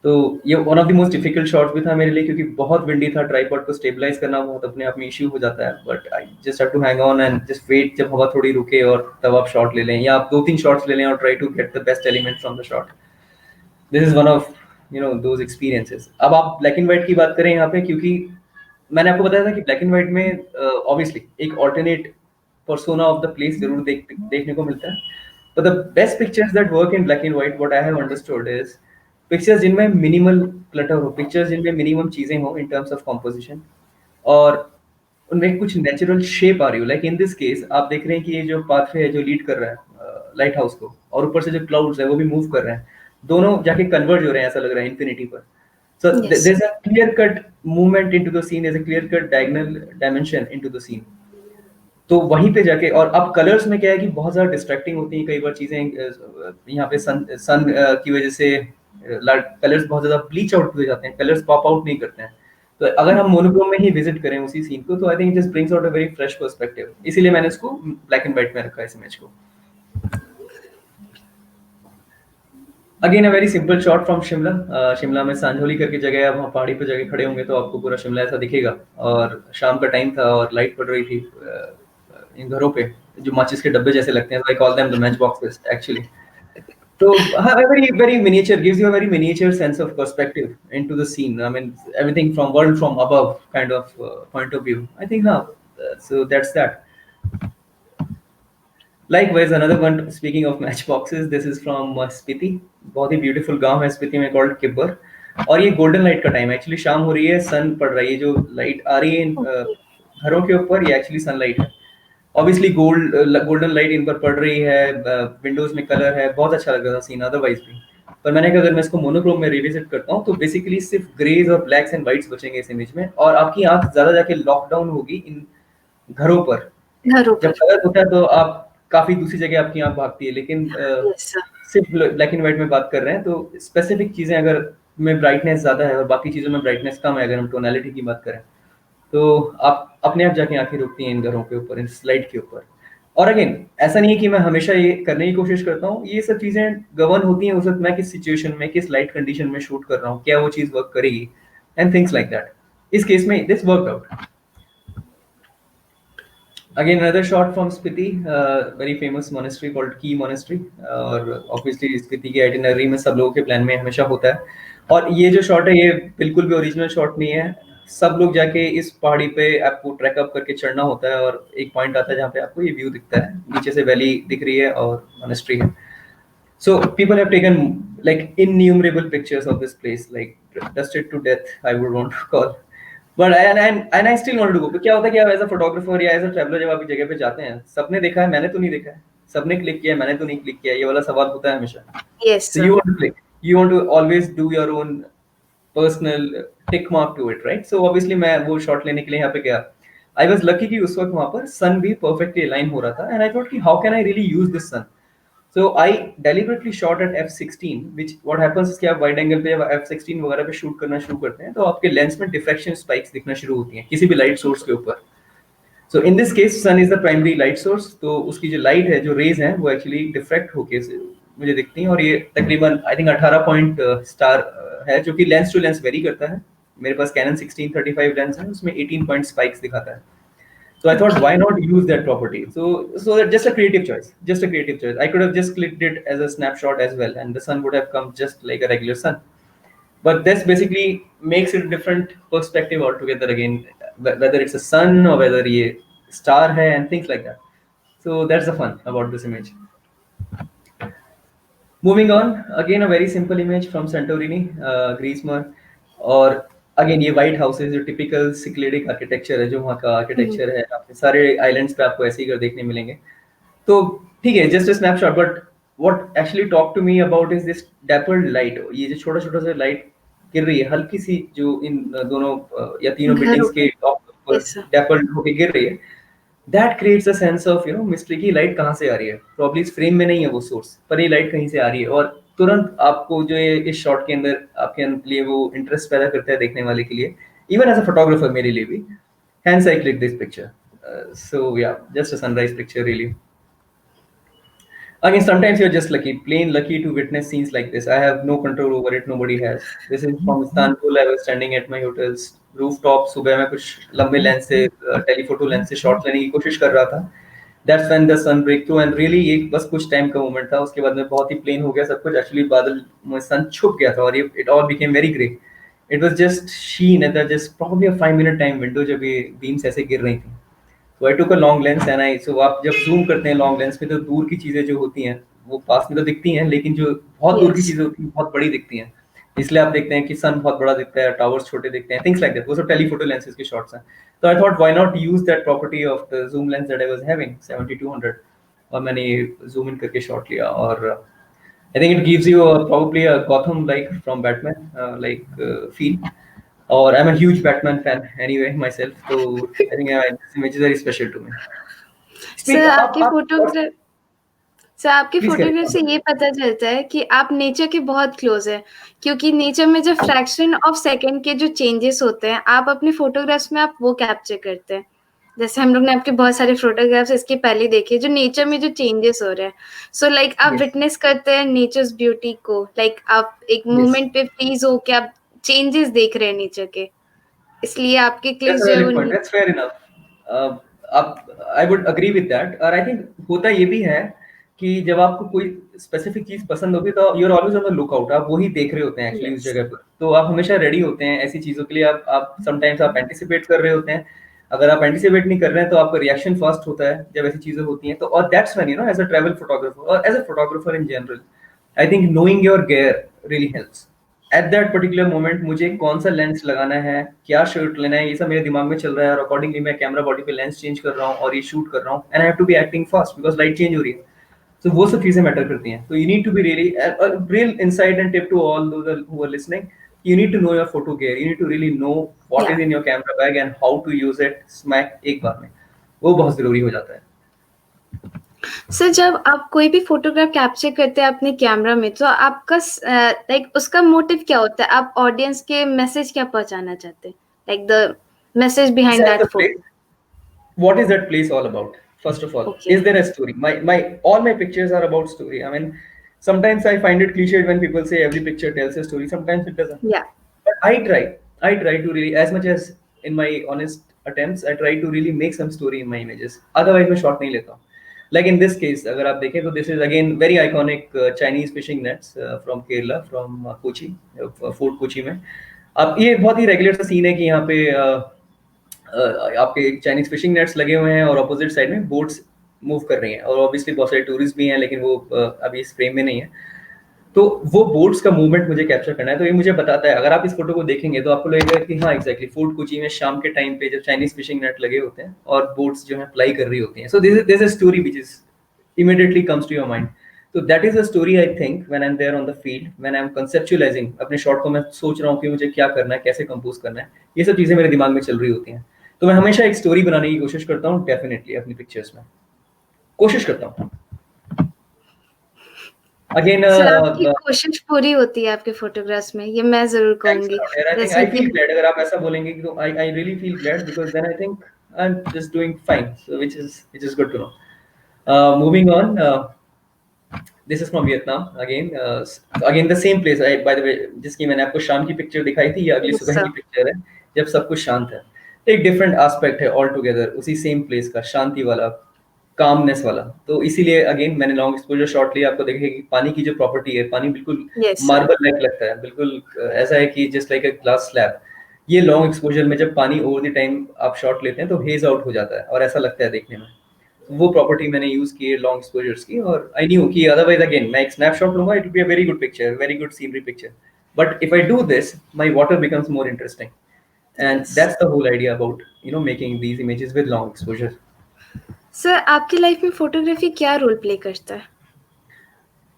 तो ये one of the most difficult shots भी था मेरे लिए, क्योंकि बहुत विंडी था. ट्राइपॉड को स्टेबलाइज करना बहुत अपने आप में इश्यू हो जाता है, but I just have to hang on and just wait जब हवा थोड़ी रुके और तब आप शॉट ले लें, या आप 2-3 शॉट्स ले लें और try to get the best element from the shot. This is one of those experiences. अब आप ब्लैक एंड व्हाइट की बात करें यहाँ पे, क्योंकि मैंने आपको बताया था कि ब्लैक एंड व्हाइट में ऑब्वियसली एक alternate persona of the place जरूर देखने को मिलता है. But the best pictures that work in black and white, what I have understood is pictures जिनमें मिनिमल क्लटर हो, पिक्चर्स जिनमें मिनिमम चीजें हो इन टर्म्स ऑफ कॉम्पोजिशन, और उनमें कुछ नेचुरल शेप आ रही हो. लाइक इन दिस केस आप देख रहे हैं कि ये जो पाथवे है जो लीड कर रहा है लाइट हाउस को, और ऊपर से जो क्लाउड्स है वो भी मूव कर रहे हैं, दोनों जाके कन्वर्ज हो रहे हैं ऐसा लग रहा है इन्फिनिटी पर. So Yes, there sir. Is a clear cut movement into the scene, there is a clear cut diagonal dimension into the scene. तो वहीं पे जाके, और अब कलर्स में क्या है कि बहुत ज़्यादा डिस्ट्रैक्टिंग होती हैं कई बार चीज़ें. यहाँ पे सन की वजह से कलर्स बहुत ज़्यादा ब्लीच आउट हो जाते हैं, कलर्स पॉप आउट नहीं करते हैं. तो अगर हम मोनोक्रोम में ही विजिट करें उसी सीन को, तो I think this brings out a very fresh perspective. इसीलिए मैंने इसको ब्लैक एंड व्हाइट में रखा है इस इमेज को. Again a very simple shot from Shimla. Shimla में सांझोली करके जगह है, आप वहाँ पहाड़ी पर जाके खड़े होंगे तो आपको पूरा शिमला ऐसा दिखेगा. और शाम का टाइम था और लाइट पड़ रही थी इन घरों पे जो माचिस के डब्बे जैसे लगते हैं. I call them the match boxes actually. So very miniature, gives you a very miniature sense of perspective into the scene. I mean, everything from world from above kind of point of view. I think now, so that's that. Likewise, another one. Speaking of matchboxes, this is from Spiti. बहुत ही beautiful गांव है स्पीति में called Kibber. और ये golden light का time है. Actually शाम हो रही है, sun पड़ रही है, जो light आ रही है घरों के ऊपर, ये actually sunlight है. ऑब्वियसली गोल्डन लाइट इन पर पड़ रही है, विंडोज में कलर है, बहुत अच्छा लग रहा था सीन अदरवाइज भी. पर मैंने कहा अगर मैं इसको मोनोक्रोम में रिविजिट करता हूँ तो बेसिकली सिर्फ ग्रेज और ब्लैक्स एंड व्हाइट्स बचेंगे इस इमेज में, और आपकी आंख ज्यादा जाके लॉकडाउन होगी इन घरों पर. घरों जब पर. कलर होता है तो आप काफी दूसरी जगह आपकी आंख भागती है, लेकिन Yes, sir. सिर्फ ब्लैक एंड व्हाइट में बात कर रहे हैं तो स्पेसिफिक चीजें अगर में ब्राइटनेस ज्यादा है और बाकी चीजों में ब्राइटनेस कम है, अगर हम टोनालिटी की बात करें, तो आप अपने आप जाके आंखें रुकती हैं इन घरों के ऊपर, इन स्लाइड के ऊपर. और अगेन ऐसा नहीं है कि मैं हमेशा ये करने की कोशिश करता हूँ, ये सब चीजें गवर्न होती हैं उस वक्त मैं किस सिचुएशन में, किस लाइट कंडीशन में शूट कर रहा हूँ, क्या वो चीज वर्क करेगी, एंड थिंग्स लाइक दैट. इस केस में this work out. Again, another shot from Spiti, very famous monastery called Key Monastery. और obviously स्पीति की आइटिनरी में सब लोगों के प्लान में हमेशा होता है. और ये जो शॉट है ये बिल्कुल भी ओरिजिनल शॉट नहीं है. सब लोग जाके इस पहाड़ी पे आपको ट्रैक अप करके चढ़ना होता है, और एक पॉइंट आता है जहाँ पे आपको ये व्यू दिखता है, नीचे से वैली दिख रही है और मोनेस्ट्री है. So people have taken like innumerable pictures of this place, like dusted to death, I would want to call. But and I still wanted to go. क्या होता है कि आप एज अ फोटोग्राफर या एज अ ट्रैवलर जब आप एक जगह पे जाते हैं, सबने देखा है मैंने तो नहीं देखा है, सबने क्लिक किया है मैंने तो नहीं क्लिक किया, ये वाला सवाल होता है हमेशा. Yes, So sir. you want to click, you want to always do your own personal tick mark to it, right? So obviously मैं वो शॉट लेने के लिए यहाँ पे गया. I was lucky कि उस वक्त वहाँ पर सन भी perfectly align हो रहा था, and I thought कि how can I really use this sun? So I deliberately shot at f16, which what happens is कि आप वाइड एंगल पे जब f16 वगैरह पे शूट करना शुरू करते हैं तो आपके लेंस में डिफ्रैक्शन स्पाइक्स दिखना शुरू होती हैं किसी भी लाइट सोर्स के ऊपर. So in this case sun is the primary light source, तो उसकी जो लाइट है, जो रेज हैं, वो एक्चुअली डिफ्रेक्ट होके मुझे दिखती हैं, और ये तकरीबन आई थिंक 18 पॉइंट स्टार है, जो कि लेंस टू लेंस वेरी करता है। मेरे पास कैनन 1635 लेंस है, उसमें 18 पॉइंट स्पाइक्स दिखाता है। So I thought, why Okay. not use that property? So that just a creative choice, just a creative choice. I could have just clicked it as a snapshot as well, and the sun would have come just like a regular sun. But this basically makes it a different perspective altogether again, whether it's a sun or whether a star hai and things like that. So that's the fun about this image. Moving on, again a very simple image from Santorini, Greece में, और again ये white houses जो typical सिक्लेडिक architecture है, जो वहाँ का Mhm. Architecture है, आपके सारे आइलैंड्स पे आपको ऐसे ही कर देखने मिलेंगे। तो ठीक है, just a snapshot, but what actually talk to me about is this dappled light. ये जो छोटा छोटा सा लाइट गिर रही है, हल्की सी, जो इन दोनों या तीनों घरों बिल्डिंग्स पे। के टॉप पर Yes, sir. डेपर्ड होके गिर रही है, that creates a sense of mystery की लाइट कहाँ से आ रही है। प्रॉब्ली इस फ्रेम में नहीं है वो सोर्स, पर ये लाइट कहीं से आ रही है, और तुरंत आपको जो ये इस शॉट के अंदर आपके लिए वो इंटरेस्ट पैदा करता है देखने वाले के लिए, इवन एज अ फोटोग्राफर मेरे लिए भी। Hence I clicked this picture. So yeah, just a sunrise picture really. Again, sometimes you're just lucky, plain lucky to witness scenes like this. I have no control over it. Nobody has. This is from Istanbul. I was standing at my hotel's rooftop. सुबह मैं कुछ लंबे lens से telephoto lens से shot लेने की कोशिश कर रहा था. That's when the sun break through, and really ये बस कुछ टाइम का मोमेंट था. उसके बाद में बहुत ही प्लेन हो गया सब कुछ. Actually बादल में सन छुप गया था, और ये it all became very grey. It was just sheen at the just probably a 5 minute time window जब ये beams ऐसे गिर रही थी. तो I took a long lens, and I so आप जब जूम करते हैं लॉन्ग लेंस पे, तो दूर की चीजें जो होती हैं वो पास में तो दिखती हैं, लेकिन जो बहुत दूर की Yes. चीजें होती हैं बहुत बड़ी दिखती हैं। इसलिए आप देखते हैं कि सन बहुत बड़ा दिखता है, टावर्स छोटे दिखते हैं, थिंग्स लाइक दैट। वो सब टेलीफोटो लेंसेज के शॉट्स हैं। तो I thought why not use that property of the zoom lens that I was having 7200, और मैंने जूम इन करके शॉट लिया, और I think it gives you probably a Gotham like from Batman feel. Or I'm a huge Batman fan anyway myself, so I think this image is very special to me. Speak sir up, आपकी up. What? Photograph sir आपकी Please carry photograph on. से ये पता चलता है कि आप nature के बहुत क्लोज है, क्योंकि नेचर में जो फ्रैक्शन ऑफ सेकंड के जो चेंजेस होते हैं, आप अपनी फोटोग्राफ्स में आप वो कैप्चर करते हैं। जैसे हम लोग ने आपके बहुत सारे फोटोग्राफ्स इसके पहले देखे, जो नेचर में जो चेंजेस हो रहे हैं। सो लाइक आप Yes, विटनेस करते हैं नेचर्स ब्यूटी को, लाइक आप एक yes. मोमेंट पे फ्रीज हो के आप चेंजेस देख रहे हैं नेचर के, इसलिए आपके That's क्लिप्स a जो है valid वो। point. That's fair enough. Uh, आप I would agree with that, और आई थिंक होता ये भी है कि जब आपको कोई स्पेसिफिक चीज पसंद होती है, तो you are always on the look out. आप वही देख रहे होते हैं एक्चुअली उस यस, जगह पर, तो आप हमेशा रेडी होते हैं ऐसी चीजों के लिए। आप समटाइम्स आप एंटिसिपेट कर रहे होते हैं। अगर आप एंटिसिपेट नहीं कर रहे हैं, तो आपका रिएक्शन फास्ट होता है जब ऐसी चीजें होती हैं। तो और that's when as a travel photographer और as a photographer in general, I think knowing your gear really helps. At that particular moment मुझे कौन सा लेंस लगाना है, क्या शर्ट लेना है, ये सब मेरे दिमाग में चल रहा है, और अकॉर्डिंगली मैं कैमरा बॉडी पे लेंस चेंज कर रहा हूँ और ये शूट कर रहा हूँ, and I have to be acting fast because light change हो रही है। तो वो सब चीजें मैटर करती हैं। तो you need to be really real insight and tip to all who are listening, you need to know your photo gear, you need to really know what या is in your camera bag and how to use it smack एक बार में। वो बहुत जरूरी हो जाता है। Sir जब आप कोई भी फोटोग्राफ कैप्चर करते हैं अपने कैमरा में, तो आपका लाइक उसका मोटिव क्या होता है? आप ऑडियंस के मैसेज क्या पहुंचाना चाहते हैं, like the message behind Set that the place. Photo? What is that place all about? First of all, okay, is there a story? My all my pictures are about story. I mean, sometimes I find it cliched when people say every picture tells a story. Sometimes it doesn't. या But I try to really, as much as in my honest attempts, I try to really make some story in my images. Otherwise मैं shot नहीं लेता हूँ. Like in this case, अगर आप देखें तो this is again very iconic Chinese fishing nets from Kerala, from Kochi, Fort Kochi में। अब ये बहुत ही रेगुलर सा सीन है कि यहाँ पे आपके चाइनीज फिशिंग नेट्स लगे हुए हैं, और अपोजिट साइड में बोट्स मूव कर रही हैं, और ऑब्वियसली बहुत सारे टूरिस्ट भी हैं, लेकिन वो अभी इस फ्रेम में नहीं है। तो वो बोट्स का मूवमेंट मुझे कैप्चर करना है। तो ये मुझे बताता है, अगर आप इस फोटो को देखेंगे तो आपको लगेगा कि हाँ एग्जैक्टली फोर्ट कोची में शाम के टाइम पे जब चाइनीज फिशिंग नेट लगे होते हैं और बोट्स जो है फ्लाई कर रही होती हैं। सो this is a story which is immediately comes to your mind. So that is a story I think when I'm there on the field, when I'm conceptualizing अपने शॉट को, मैं सोच रहा हूँ कि मुझे क्या करना है, कैसे कंपोज करना है, ये सब चीजें मेरे दिमाग में चल रही होती हैं। तो मैं हमेशा एक स्टोरी बनाने की कोशिश करता हूँ, डेफिनेटली अपनी पिक्चर्स में कोशिश करता हूँ। अगेन सर आपकी कोशिश पूरी होती है आपके फोटोग्राफ्स में, ये मैं जरूर थैंक्स कहूंगी। यार, आई थिंक जैसे आई कि फील ग्लैड अगर आप ऐसा बोलेंगे, तो I really feel glad because then I think I'm just doing fine, so which is good to know. Moving on, this is from Vietnam again. Again the same place. By the way, जिसकी मैंने आपको शाम की picture दिखाई थी, ये अगली Yes, सुबह sir. की पिक्चर है जब सब कुछ शांत है। एक डिफरेंट एस्पेक्ट है ऑल टुगेदर उसी सेम प्लेस का, शांति वाला, कामनेस वाला। तो इसीलिए अगेन मैंने लॉन्ग एक्सपोजर शॉट लिया। आपको देखेगा कि पानी की जो प्रॉपर्टी है, पानी बिल्कुल Yes, sir. मार्बल लाइक लगता है, बिल्कुल ऐसा है कि just like a glass slab. ये लॉन्ग एक्सपोजर में जब पानी ओवर द टाइम आप शॉट लेते हैं तो हेज आउट हो जाता है और ऐसा लगता है देखने में। वो प्रॉपर्टी मैंने यूज की है लॉन्ग एक्सपोजर्स की, और आई न्यू कि अदरवाइज अगेन मैं एक स्नैपशॉट लूंगा, it will be a very good picture, very good scenery picture, but if I do this my water becomes more interesting, and Yes. That's the whole idea about making these images with long exposure. Sir, आपकी life में photography क्या role play करता है?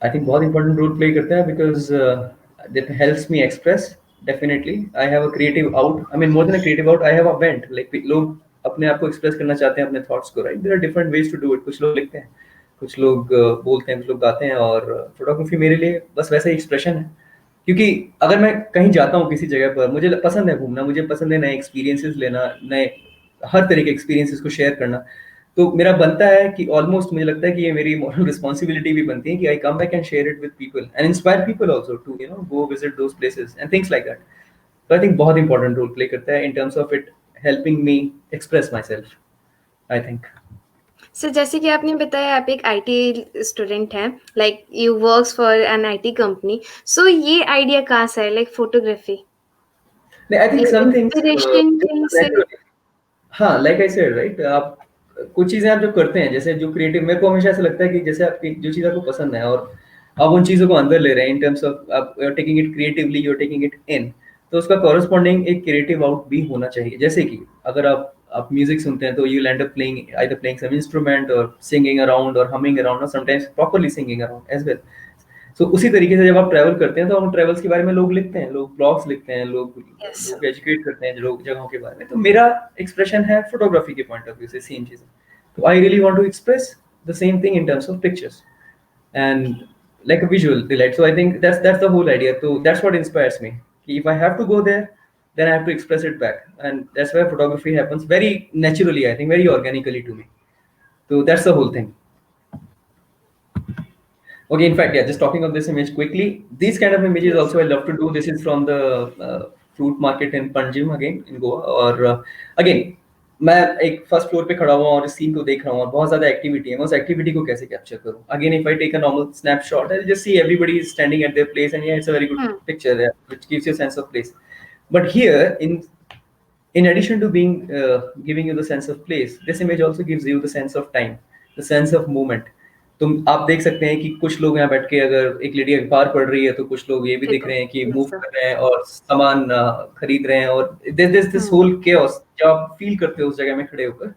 I think बहुत important role play करता है, because that helps me express. Definitely I have a creative out, I mean more than a creative out, I have a went. Like लोग अपने आप को एक्सप्रेस करना चाहते हैं, अपने थॉट्स को, right? There are different ways to do it. कुछ लोग लिखते हैं, कुछ लोग बोलते हैं, कुछ लोग गाते हैं, और फोटोग्राफी मेरे लिए बस वैसा ही एक्सप्रेशन है। क्योंकि अगर मैं कहीं जाता हूँ किसी जगह पर, मुझे पसंद है घूमना, मुझे पसंद है नए एक्सपीरियंसेस लेना, नए हर तरह के एक्सपीरियंसेस को शेयर करना। तो मेरा बनता है कि ऑलमोस्ट मुझे लगता है कि ये मेरी मॉरल रिस्पॉन्सिबिलिटी भी बनती है कि I come back and share it with people and inspire people also to go visit those places and things like that. तो आई थिंक बहुत इंपॉर्टेंट रोल प्ले करता है in terms of it helping me express my self, I think. Sir, जैसे कि आपने बताया आप एक आईटी स्टूडेंट हैं, like you works for an IT company, so ये आइडिया कहाँ से है, लाइक फोटोग्राफी? नहीं, आई थिंक ये सम थिंग्स इंस्पिरेशन कहीं से? हाँ, लाइक आई सेड, राइट? आप कुछ चीज़ें आप जो करते हैं, जैसे जो क्रिएटिव, मेरे को हमेशा ऐसा लगता है कि जैसे आपकी जो चीज़ आपको पसंद है और आप उन चीज़ों को अंदर ले रहे हैं इन टर्म्स ऑफ आप taking it creatively, you are taking it in, तो उसका कॉरेस्पॉन्डिंग एक क्रिएटिव आउट भी होना चाहिए। जैसे कि अगर आप म्यूजिक सुनते हैं तो you will end up playing either playing some instrument और सिंगिंग अराउंड और हमिंग अराउंड और sometimes properly singing around as well. So उसी तरीके से जब आप ट्रैवल करते हैं तो हम ट्रैवल्स के बारे में लोग लिखते हैं, लोग ब्लॉग्स लिखते हैं, लोग यस लोग एजुकेट करते हैं लोग जगहों के बारे में। तो मेरा एक्सप्रेशन है फोटोग्राफी के पॉइंट ऑफ व्यू से सेम चीज़। तो I really want to express the same thing in terms of pictures and like a visual delight. So I think that's the whole idea. So that's what inspires me. If I have to go there, then I have to express it back, and that's where photography happens very naturally. I think very organically to me. So that's the whole thing. Okay, in fact, yeah, just talking of this image quickly, these kind of images yes also I love to do. This is from the fruit market in Panjim again in Goa. और again मैं एक first floor पे खड़ा हुआ हूँ और इस scene को देख रहा हूँ और बहुत ज्यादा एक्टिविटी है। मैं उस एक्टिविटी को कैसे कैप्चर करूँ? Again if I take a normal snapshot I just see everybody is standing at their place and yeah, it's a very good picture there which gives you a sense of place. But here in addition to being giving you the sense of place, this image also gives you the sense of time, the sense of movement. तुम आप देख सकते हैं कि कुछ लोग यहाँ बैठ के, अगर एक लेडी अखबार पढ़ रही है तो कुछ लोग ये भी दिख रहे हैं कि यस मूव सर। कर रहे हैं और सामान खरीद रहे हैं, और दिस होल chaos जो आप फील करते हो उस जगह में खड़े होकर।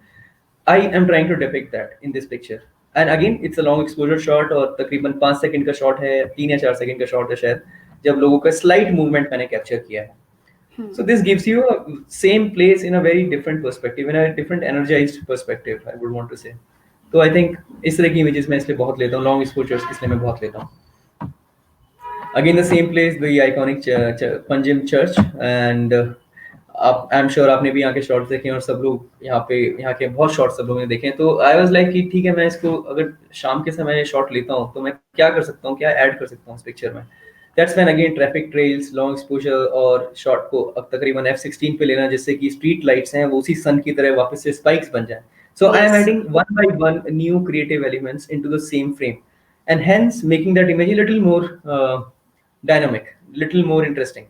I am trying to depict that in this picture, and again it's a long exposure shot और तकरीबन 5 सेकंड का शॉट है, 3 या 4 सेकंड का शॉट है शायद, जब लोगों का स्लाइट मूवमेंट मैंने कैप्चर किया है। So this gives you a same place in a very different perspective, in a different energized perspective, I would want to say. तो आई थिंक इस तरह की इमेजेस मैं इसलिए बहुत लेता हूँ, लॉन्ग एक्सपोजर्स इसलिए मैं बहुत लेता हूँ। Again, the same place, the iconic Panjim Church, and आप आई एम श्योर आपने भी यहाँ के शॉट्स देखे हैं और सब लोग यहाँ के बहुत शॉट्स सब लोगों ने देखे हैं। तो आई वाज लाइक कि ठीक है, मैं इसको अगर शाम के समय शॉट लेता हूँ तो मैं क्या कर सकता हूँ, क्या ऐड कर सकता हूँ इस पिक्चर में। That's when again traffic trails, long exposure और शॉट को अब तकरीबन f16 पे लेना, जिससे कि स्ट्रीट लाइट्स हैं वो उसी सन की तरह वापस से स्पाइक्स बन जाए। So I am yes adding one by one new creative elements into the same frame and hence making that image a little more dynamic, little more interesting.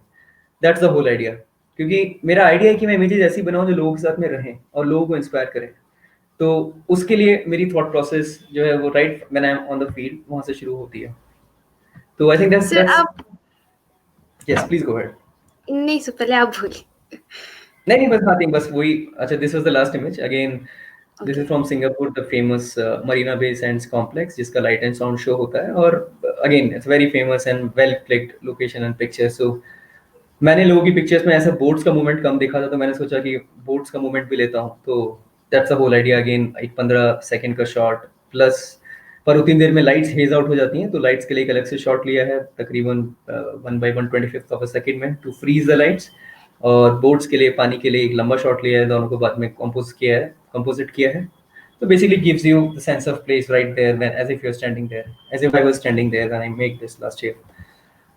That's the whole idea. क्योंकि मेरा idea है कि मैं images ऐसी बनाऊं जो लोगों के साथ में रहें और लोगों को इंस्पायर करें। तो उसके लिए मेरी थॉट प्रोसेस जो है वो right when I am on the field वहां से शुरू होती है। तो I think that's sir, that's आप यस, प्लीज गो अहेड। नहीं सर, पहले आप बोलिए। नहीं नहीं, बस नथिंग, बस वही। अच्छा, this was the last image again. This okay is from Singapore, the famous Marina Bay Sands complex, जिसका लाइट एंड साउंड शो होता है। और again it's very famous and well clicked location and picture. So मैंने लोगों की pictures में ऐसा boats का मूवमेंट कम देखा था, तो मैंने सोचा कि बोट्स का मूवमेंट भी लेता हूँ। तो that's the whole idea. Again एक 15 सेकंड का शॉट प्लस, पर उतनी देर में लाइट्स हेज आउट हो जाती हैं, तो लाइट्स के लिए एक अलग से शॉट लिया है तकरीबन 1/125 ऑफ अ सेकंड में टू फ्रीज द लाइट्स। और बोट्स के लिए, पानी के लिए एक लंबा शॉट लिया है, दोनों को बाद में कंपोजिट किया है. So basically gives you the sense of place right there, when as if you're standing there, as if I was standing there when I make this last year.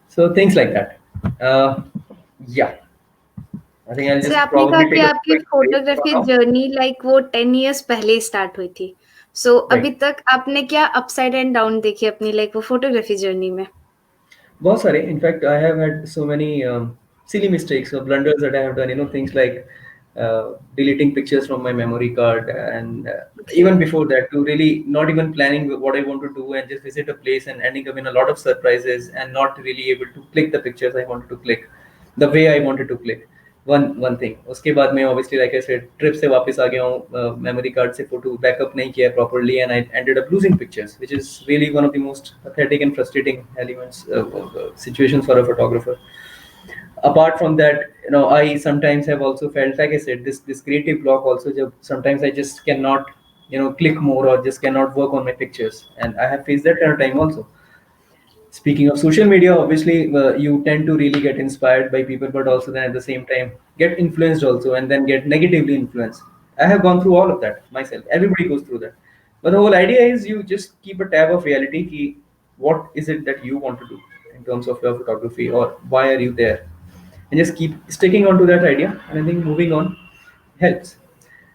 So things like that. Yeah, I think I'll sir just आपने कहा probably कि take a आपकी quick break for photography now. Journey like वो 10 years पहले start हुई थी. सो अभी Right. तक आपने क्या अपसाइड एंड डाउन देखी अपनी लाइक वो फोटोग्राफी जर्नी में? बहुत सारे. In fact, I have had so many silly mistakes or blunders that I have done. Things like deleting pictures from my memory card, and okay. even before that, to really not even planning what I want to do and just visit a place and ending up in a lot of surprises and not really able to click the pictures I wanted to click the way I wanted to click. One thing. उसके बाद में obviously like I said, trip से वापस आ गया हूँ, memory card से photo backup नहीं किया properly, and I ended up losing pictures, which is really one of the most pathetic and frustrating elements, situations for a photographer. Apart from that, I sometimes have also felt, like I said, this creative block also. Sometimes I just cannot, click more, or just cannot work on my pictures, and I have faced that kind of time also. Speaking of social media, obviously, you tend to really get inspired by people, but also then at the same time get influenced also, and then get negatively influenced. I have gone through all of that myself. Everybody goes through that. But the whole idea is you just keep a tab of reality. What is it that you want to do in terms of your photography, or why are you there? And just keep sticking on to that idea. And I think moving on helps.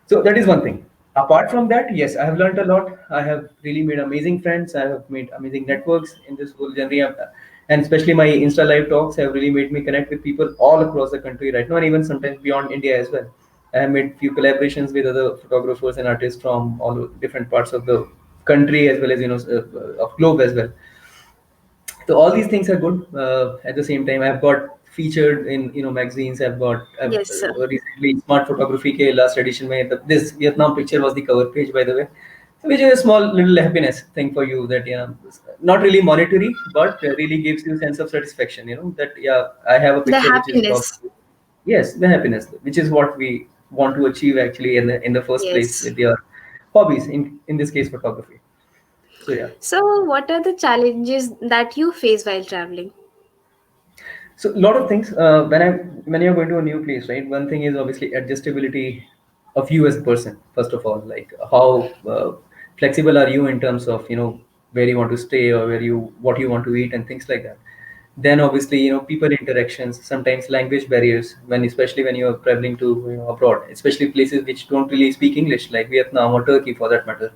So that is one thing. Apart from that, yes, I have learned a lot. I have really made amazing friends. I have made amazing networks in this whole journey. And especially my Insta Live talks have really made me connect with people all across the country right now, and even sometimes beyond India as well. I have made few collaborations with other photographers and artists from all different parts of the country, as well as of globe as well. So all these things are good. At the same time, I've got featured in magazines. I've yes sir. recently Smart Photography ke last edition mein this Vietnam picture was the cover page, by the way. So which is a small little happiness thing for you, that not really monetary, but really gives you a sense of satisfaction. That I have a the picture which is happiness. probably, yes, the happiness, which is what we want to achieve actually in the first yes. place with your hobbies, in this case photography. So yeah. So what are the challenges that you face while traveling? So a lot of things, when you're going to a new place, right? One thing is obviously adjustability of you as a person. First of all, like how flexible are you in terms of where you want to stay, or what you want to eat and things like that. Then obviously people interactions, sometimes language barriers, especially when you are traveling to abroad, especially places which don't really speak English, like Vietnam or Turkey for that matter.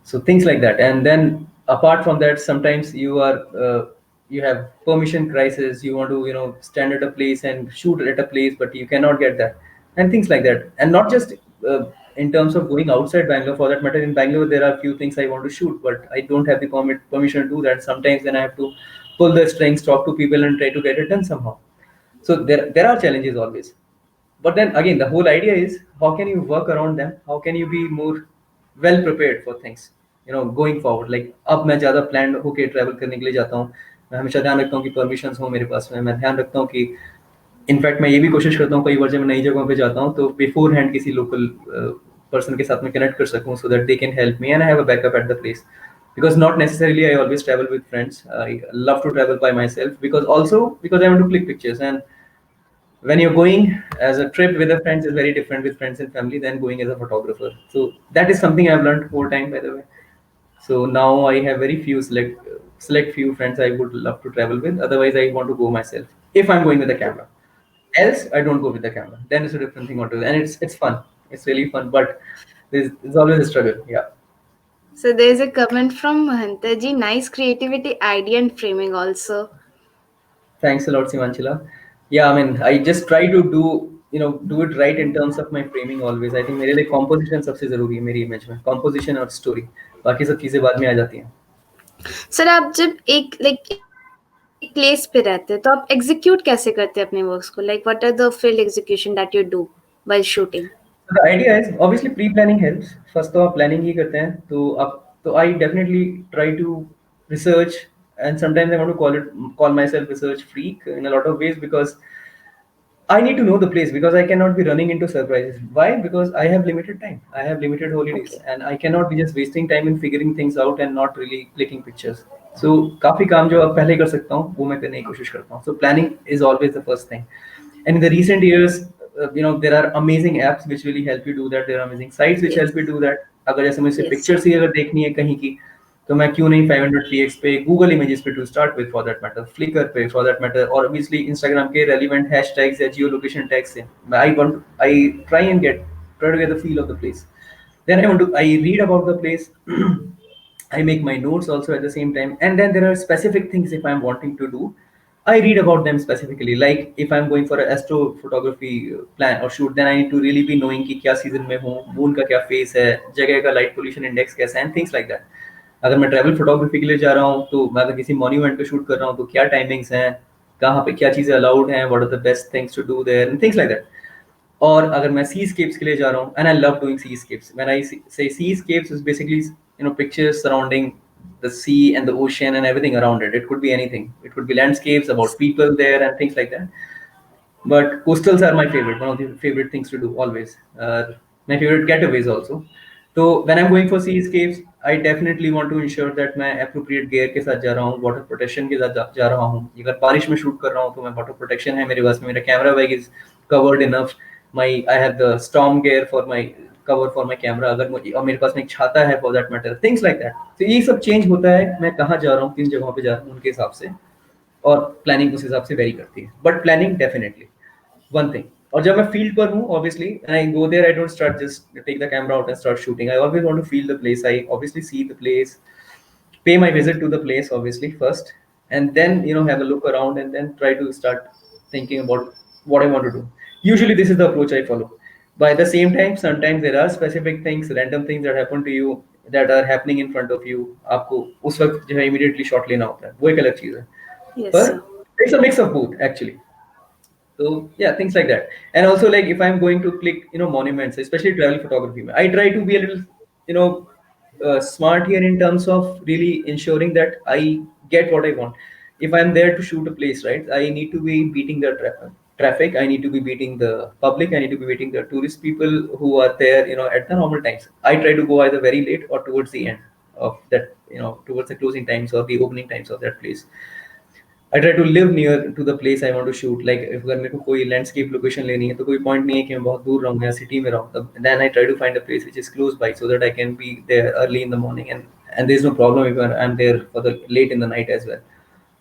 So things like that. And then apart from that, sometimes you have permission crisis. You want to stand at a place and shoot at a place, but you cannot get that, and things like that. And not just in terms of going outside Bangalore, for that matter. In Bangalore there are few things I want to shoot, but I don't have the permission to do that. Sometimes then I have to pull the strings, talk to people, and try to get it done somehow. So there are challenges always. But then again, the whole idea is, how can you work around them? How can you be more well prepared for things, going forward? Like अब मैं ज़्यादा planned होके travel करने के लिए जाता हूँ. मैं हमेशा ध्यान रखता हूँ कि permissions हो मेरे पास में. मैं ध्यान रखता हूँ कि इनफैक्ट मैं ये भी कोशिश करता हूँ कई बार जब मैं नई जगहों पे जाता हूँ तो बिफोर हैंड किसी लोकल पर्सन के साथ में कनेक्ट कर सकूँ, so that they can help me and I have a backup at the place. Because not necessarily I always travel with friends. I love to travel by myself, because I want to click pictures. And when you're going as a trip with the friends is very different with friends and family than going as a photographer. So that is something I've learned over time, by the way. So now I have very few select few friends I would love to travel with. Otherwise, I want to go myself if I'm going with a camera. Else, I don't go with the camera. Then it's a different thing altogether, and it's fun. It's really fun, but there's always a struggle. Yeah. So there's a comment from Mahanta ji. Nice creativity, idea, and framing also. Thanks a lot, Simanchila. Yeah, I mean, I just try to do it right in terms of my framing always. I think मेरे लिए composition सबसे जरूरी है मेरी image में. Composition और story. बाकी सब चीजें बाद में आ जाती हैं. सर आप जब एक एक प्लेस पे रहते हैं तो आप एग्जीक्यूट कैसे करते हैं अपने वर्क्स को? Like what are the field execution that you do while shooting? So the idea is obviously pre-planning helps. First तो आप planning ही करते हैं तो I definitely try to research, and sometimes I want to call myself research freak in a lot of ways, because I need to know the place, because I cannot be running into surprises. Why? Because I have limited time. I have limited holidays, okay. and I cannot be just wasting time in figuring things out and not really clicking pictures. So काफी काम जो अब पहले कर सकता हूँ वो मैं करने की कोशिश करता हूँ. So planning is always the first thing. And in the recent years, there are amazing apps which really help you do that. There are amazing sites which help you Yes. do that. अगर जैसे मुझे Yes, pictures ही अगर देखनी है कहीं की, तो मैं क्यों नहीं 500px पे, गूगल इमेजेस पे to start with, for that matter Flickr पे, फॉर दैट मैटर, और ऑब्वियसली इंस्टाग्राम के रेलिवेंट हैशटैग्स या जियो लोकेशन टैग्स से मैं I try and try to get the feel of the place. Then I read about the place. I make my notes also at the same time, and then there are specific things if I'm wanting to do. I read about them specifically. Like if I'm going for a astrophotography plan or shoot, then I need to really be knowing कि क्या season में हूँ, moon का क्या phase है, जगह का light pollution index कैसा है, and things like that. अगर मैं travel photography के लिए जा रहा हूँ, तो मैं अगर किसी monument पे shoot कर रहा हूँ, तो क्या timings हैं, कहाँ पे क्या चीज़ें allowed हैं, what are the best things to do there, and things like that. और अगर मैं seascapes के लिए जा रहा हूँ, and I love doing seascapes. When I say seascapes is basically pictures surrounding the sea and the ocean and everything around it. It could be anything. It could be landscapes about people there and things like that. But coastals are my favorite. One of the favorite things to do always. My favorite getaways also. So when I'm going for seascapes, I definitely want to ensure that मैं appropriate gear के साथ जा रहा हूँ, water protection के साथ जा रहा हूँ. अगर बारिश में shoot कर रहा हूँ तो मैं water protection है मेरे पास में, मेरा camera bag is covered enough. I have the storm gear for my cover for my camera. अगर मुझे और मेरे पास में एक छाता है for that matter. Things like that. तो ये सब change होता है. मैं कहाँ जा रहा हूँ, किन जगहों पे जा रहा हूँ उनके हिसाब से, और प्लानिंग उस हिसाब से वेरी करती है. But planning definitely one thing. और जब मैं फील्ड पर हूँ, obviously I go there, I don't start just take the camera out and start shooting. I always want to feel the place. I obviously see the place, pay my visit to the place obviously first, and then have a look around and then try to start thinking about what I want to do. Usually this is the approach I follow. By the same time, sometimes there are specific things, random things that happen to you, that are happening in front of you. आपको उस वक्त जो है immediately shot लेना होता है, वो एक अलग चीज है. yes, But sir. it's a mix of both actually. So yeah, things like that. And also, like if I'm going to click, monuments, especially travel photography, I try to be a little, you know, smart here in terms of really ensuring that I get what I want. If I'm there to shoot a place, right, I need to be beating the traffic. I need to be beating the public. I need to be beating the tourist people who are there, at the normal times. I try to go either very late or towards the end of that, towards the closing times or the opening times of that place. I try to live near to the place I want to shoot. Like अगर मेरे को कोई landscape location लेनी है, तो कोई point नहीं है कि मैं बहुत दूर रहूँ या सिटी में रहूँ. तब then I try to find a place which is close by, so that I can be there early in the morning, and there is no problem if I am there for the late in the night as well.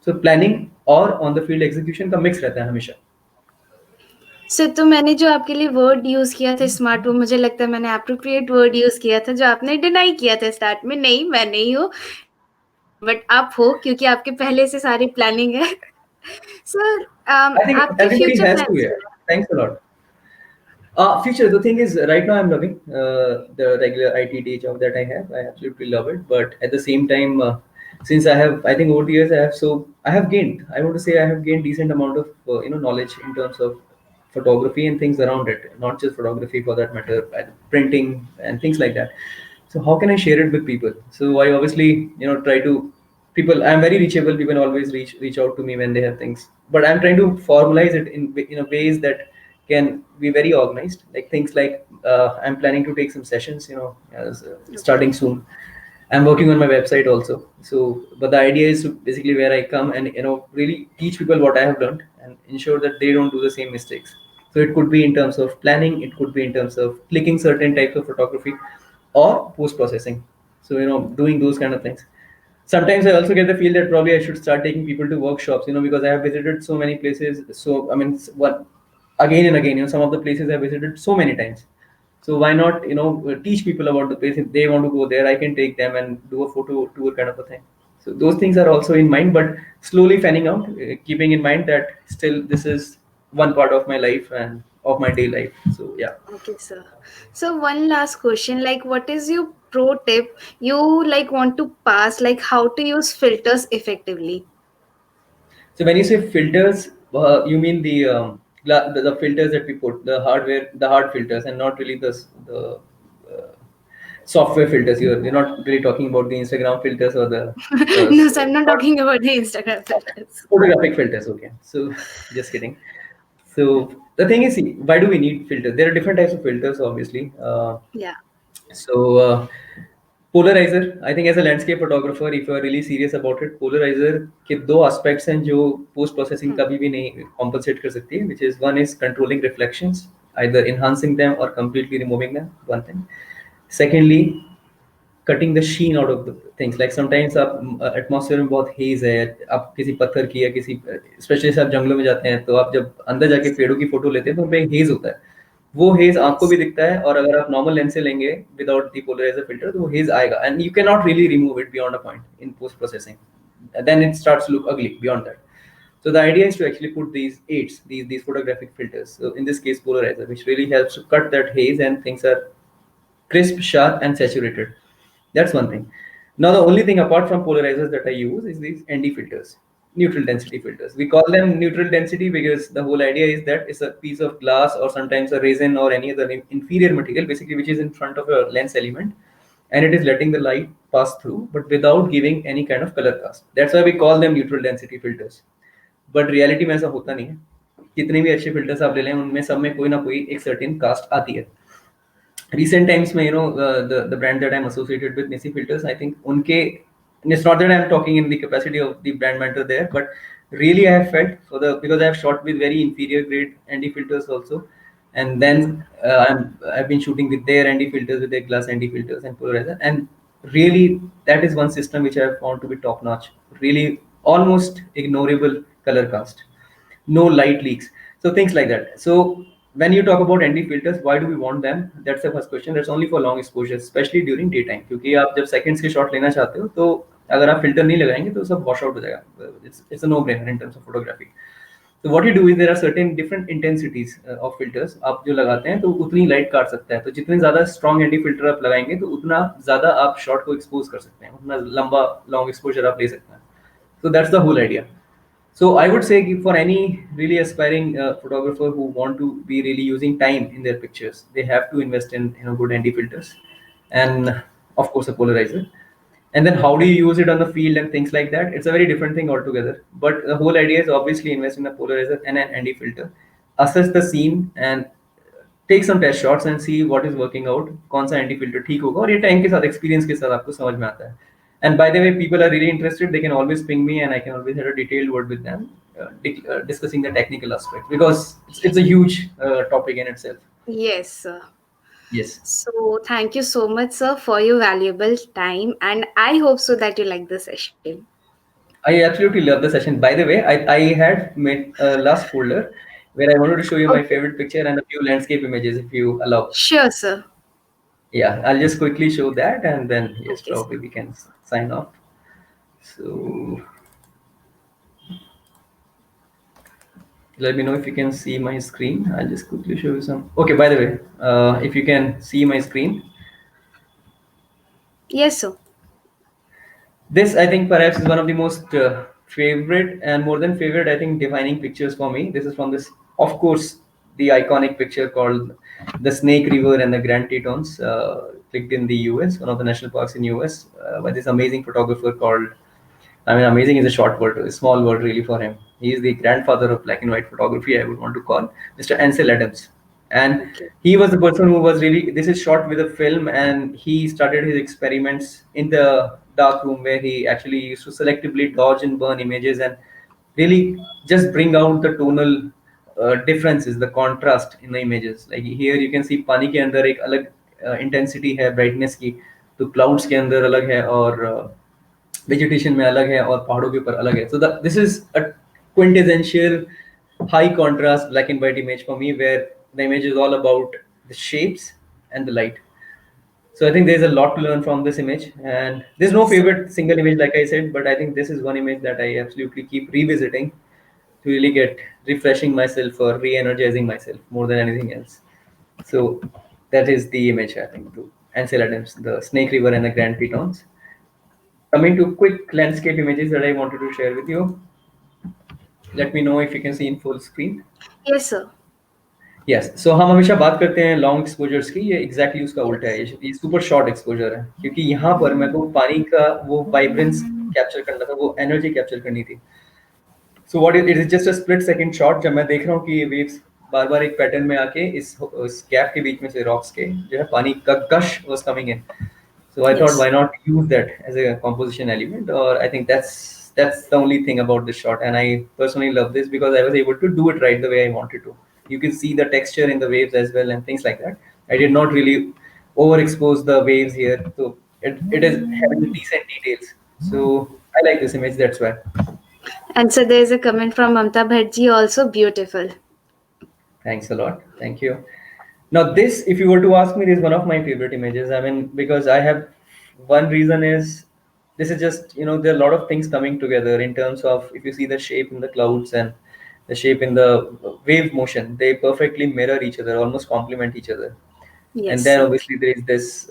So planning और on the field execution का mix रहता है हमेशा. सो तो मैंने जो आपके लिए वर्ड यूज किया था स्मार्ट, वो मुझे लगता है मैंने अप्रोप्रिएट वर्ड यूज किया था, जो आपने डिनाई किया था स्टार्ट में. नहीं, मैं नहीं हूँ, बट आप हो, क्योंकि आपके पहले से सारी प्लानिंग है. सर, आई थिंक आपके everybody future has to. Plans Yeah, क्या thanks a lot. Future, the thing is, right now I'm loving the regular IT day job that I have. I absolutely love it. But at the same time, since I think over the years I have gained. I want to say I have gained decent amount of knowledge in terms of photography and things around it. Not just photography for that matter, printing and things like that. So how can I share it with people? So I obviously try to people. I'm very reachable. People always reach out to me when they have things. But I'm trying to formalize it in a ways that can be very organized. Like things like I'm planning to take some sessions, है? starting soon. I'm working on my website also. So, but the idea is to basically where I come and really teach people what I have learned and ensure that they don't do the same mistakes. So it could be in terms of planning, it could be in terms of clicking certain types of photography or post processing. So doing those kind of things. Sometimes I also get the feel that probably I should start taking people to workshops, because I have visited so many places. So I mean, what again and again, some of the places I visited so many times. So why not, teach people about the place? If they want to go there, I can take them and do a photo tour kind of a thing. So those things are also in mind, but slowly fanning out, keeping in mind that still this is one part of my life and of my day life. So yeah. Okay, sir. So one last question, like what is your pro tip you like want to pass, like how to use filters effectively? So when you say filters, you mean the filters that we put, the hardware, the hard filters, and not really the software filters. You're not really talking about the Instagram filters or the No, sir, I'm not talking about the Instagram filters. photographic filters. Okay, so just kidding. So the thing is, see, why do we need filters? There are different types of filters, obviously. Yeah. So polarizer, I think as a landscape photographer, if you are really serious about it, polarizer के दो aspects हैं जो post processing Hmm. कभी भी नहीं compensate कर सकती है, which is one is controlling reflections, either enhancing them or completely removing them, one thing. Secondly, cutting the sheen out of the things, like sometimes आप एटमॉस्फेयर में बहुत हेज है, आप किसी पत्थर की या किसी, स्पेशली से आप जंगलों में जाते हैं तो आप जब अंदर जाके पेड़ों की फोटो लेते हैं तो उनमें हेज होता है, वो हेज आंख को भी Yes. दिखता है, और अगर आप नॉर्मल लेंस से लेंगे विदाउट द पोलराइजर फिल्टर तो वो हेज आएगा, and you can not really remove it beyond a point in post processing, then it starts look ugly beyond that. So the idea is to actually put these aids, these photographic filters, so in this case polarizer, which really helps to cut that haze and things are crisp, sharp, and saturated. That's one thing. Now, the only thing apart from polarizers that I use is these ND filters, neutral density filters. We call them neutral density because the whole idea is that it's a piece of glass or sometimes a resin or any other inferior material, basically, which is in front of a lens element, and it is letting the light pass through, but without giving any kind of color cast. That's why we call them neutral density filters. But reality में ऐसा होता नहीं है, कितने भी अच्छे filters आप ले लें उनमें सब में कोई ना कोई एक सर्टेन कास्ट आती है. Recent times में the brand that I'm associated with, Nisi Filters, I think उनके, and it's not that I'm talking in the capacity of the brand mentor there, but really I have felt for the, because I have shot with very inferior grade ND filters also, and Yes. then I've been shooting with their ND filters, with their glass ND filters and polarizer, and really that is one system which I have found to be top notch. Really almost ignorable color cast, no light leaks, so things like that. So when you talk about ND filters, why do we want them? That's the first question. That's only for long exposure, especially during daytime, क्योंकि आप जब seconds के shot लेना चाहते हो तो अगर आप filter नहीं लगाएंगे तो सब wash out हो जाएगा. It's a no brainer in terms of photography. So what you do is there are certain different intensities of filters. आप जो लगाते हैं तो उतनी लाइट काट सकता है, तो जितने ज्यादा स्ट्रॉन्ग एंटी फिल्टर आप लगाएंगे तो उतना ज्यादा आप शॉट को एक्सपोज कर सकते हैं, उतना लंबा लॉन्ग एक्सपोजर आप ले सकते हैं. So that's the whole idea. So I would say for any really aspiring photographer who want to be really using time in their pictures, they have to invest in good ND filters, and of course a polarizer. And then how do you use it on the field and things like that? It's a very different thing altogether. But the whole idea is obviously invest in a polarizer and an ND filter, assess the scene and take some test shots and see what is working out. कौन सा ND filter ठीक होगा, और ये time के साथ experience के साथ आपको समझ में आता है. And by the way, people are really interested, they can always ping me and I can always have a detailed word with them, discussing the technical aspect, because it's a huge topic in itself. Yes, sir. Yes. So thank you so much, sir, for your valuable time, and I hope so that you like the session. I absolutely love the session. By the way, I had made a last folder where I wanted to show you my Okay. favorite picture and a few landscape images if you allow. Sure, sir. Yeah, I'll just quickly show that and then yes, Okay, sir. probably we can sign off. So let me know if you can see my screen. I'll just quickly show you some. Okay, by the way, if you can see my screen, Yes, sir. this I think perhaps is one of the most favorite and more than favorite, I think, defining pictures for me. This is from this, of course, the iconic picture called the Snake River and the Grand Tetons, clicked in the US, one of the national parks in US, by this amazing photographer called, I mean, amazing is a short word, a small word really for him. He is the grandfather of black and white photography, I would want to call, Mr. Ansel Adams. And Okay. he was the person who was really, this is shot with a film, and he started his experiments in the dark room where he actually used to selectively dodge and burn images and really just bring out the tonal differences, the contrast in the images. Like here you can see पानी के अंदर एक अलग intensity है brightness की, तो clouds के अंदर अलग है, और वेजिटेशन में अलग है, और पहाड़ों के ऊपर अलग है. So this is a quintessential high contrast black and white image for me, where the image is all about the shapes and the light. So I think there's a lot to learn from this image, and there's no Yes, sir. favorite single image like I said, but I think this is one image that I absolutely keep revisiting to really get refreshing myself or re-energizing myself more than anything else. So that is the image, I think, to Ansel Adams, the Snake River and the Grand Tetons. Coming to quick landscape images that I wanted to share with you. Let me know if you can see in full screen. Yes, sir. Yes, so हम हमेशा बात करते हैं long exposures की, ये exactly उसका उल्टा है, Yes. ये सुपर शॉर्ट एक्सपोजर है, क्योंकि यहाँ पर मेरे को पानी का वो वाइब्रेंस कैप्चर करना था, वो एनर्जी कैप्चर करनी थी. So what it is just a split second shot, जब मैं देख रहा हूँ कि ये वेव्स बार बार एक पैटर्न में आके इस गैप के बीच में से रॉक्स के जो है पानी का gush was coming in. So I thought, Yes. why not use that as a composition element? Or I think that's the only thing about this shot, and I personally love this because I was able to do it right the way I wanted to. You can see the texture in the waves as well and things like that. I did not really overexpose the waves here, so it is having decent details. So I like this image. That's why. And so there's a comment from Mamta Bhaji, also beautiful. Thanks a lot. Thank you. Now, this, if you were to ask me, this is one of my favorite images. I mean, because I have one reason is this is just, there are a lot of things coming together in terms of if you see the shape in the clouds and the shape in the wave motion, they perfectly mirror each other, almost complement each other. And Yes. then obviously there is this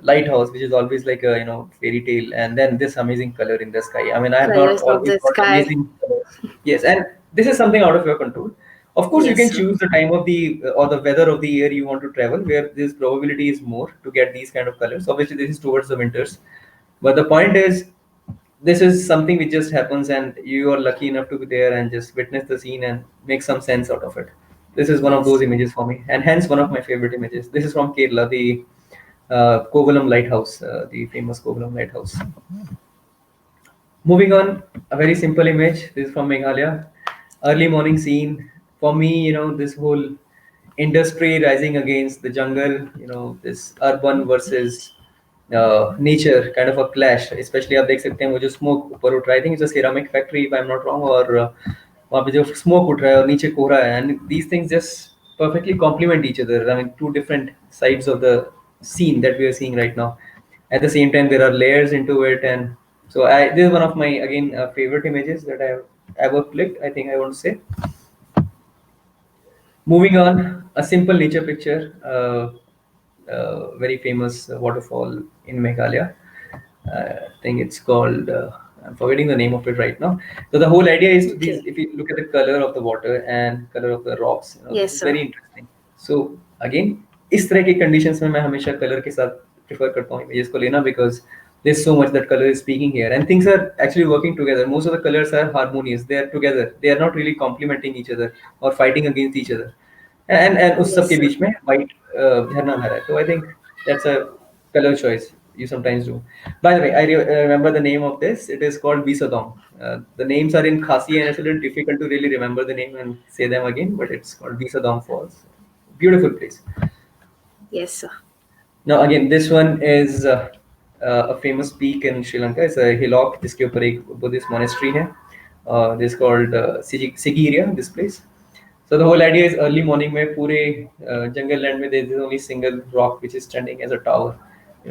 lighthouse, which is always like a, fairy tale. And then this amazing color in the sky. I mean, I have not Colors of always the got sky. amazing colors. Yes, and this is something out of your control. Of course, you can Yes. choose the time of the or the weather of the year you want to travel, where this probability is more to get these kind of colors. Obviously, this is towards the winters, but the point is, this is something which just happens, and you are lucky enough to be there and just witness the scene and make some sense out of it. This is one of those Yes. images for me, and hence one of my favorite images. This is from Kerala, the Kovalam Lighthouse, the famous Kovalam Lighthouse. Moving on, a very simple image. This is from Meghalaya. Early morning scene. For me, this whole industry rising against the jungle, this urban versus nature kind of a clash. Especially आप देख सकते हैं वो जो smoke ऊपर उठ रहा है. I think it's a ceramic factory if I'm not wrong. और वहाँ पे जो smoke उठ रहा है और नीचे कोहरा है. And these things just perfectly complement each other. I mean, two different sides of the scene that we are seeing right now. At the same time, there are layers into it, and so this is one of my again favorite images that I've ever clicked. I think I want to say. Moving on, a simple nature picture, very famous waterfall in Meghalaya. I think it's called. I'm forgetting the name of it right now. So the whole idea is these. Okay. If you look at the color of the water and color of the rocks, this Yes, is sir. very interesting. So again, इस तरह के conditions में मैं हमेशा color के साथ prefer करता हूँ images को लेना because there's so much that color is speaking here and things are actually working together. Most of the colors are harmonious. They are together. They are not really complementing each other or fighting against each other. And उस सब Yes, के sir. बीच में white झरना बह रहा है. So I think that's a color choice you sometimes do. By the way, I remember the name of this. It is called Bisadong. The names are in Khasi and it's a little difficult to really remember the name and say them again, but it's called Bisadong Falls. Beautiful place. Yes, sir. Now again, this one is a famous peak in Sri Lanka. It's a hillock जिसके ऊपर एक Buddhist monastery है. This is called Sigiriya, this place. So the whole idea is early morning में पूरे jungle land में there is only single rock which is standing as a tower.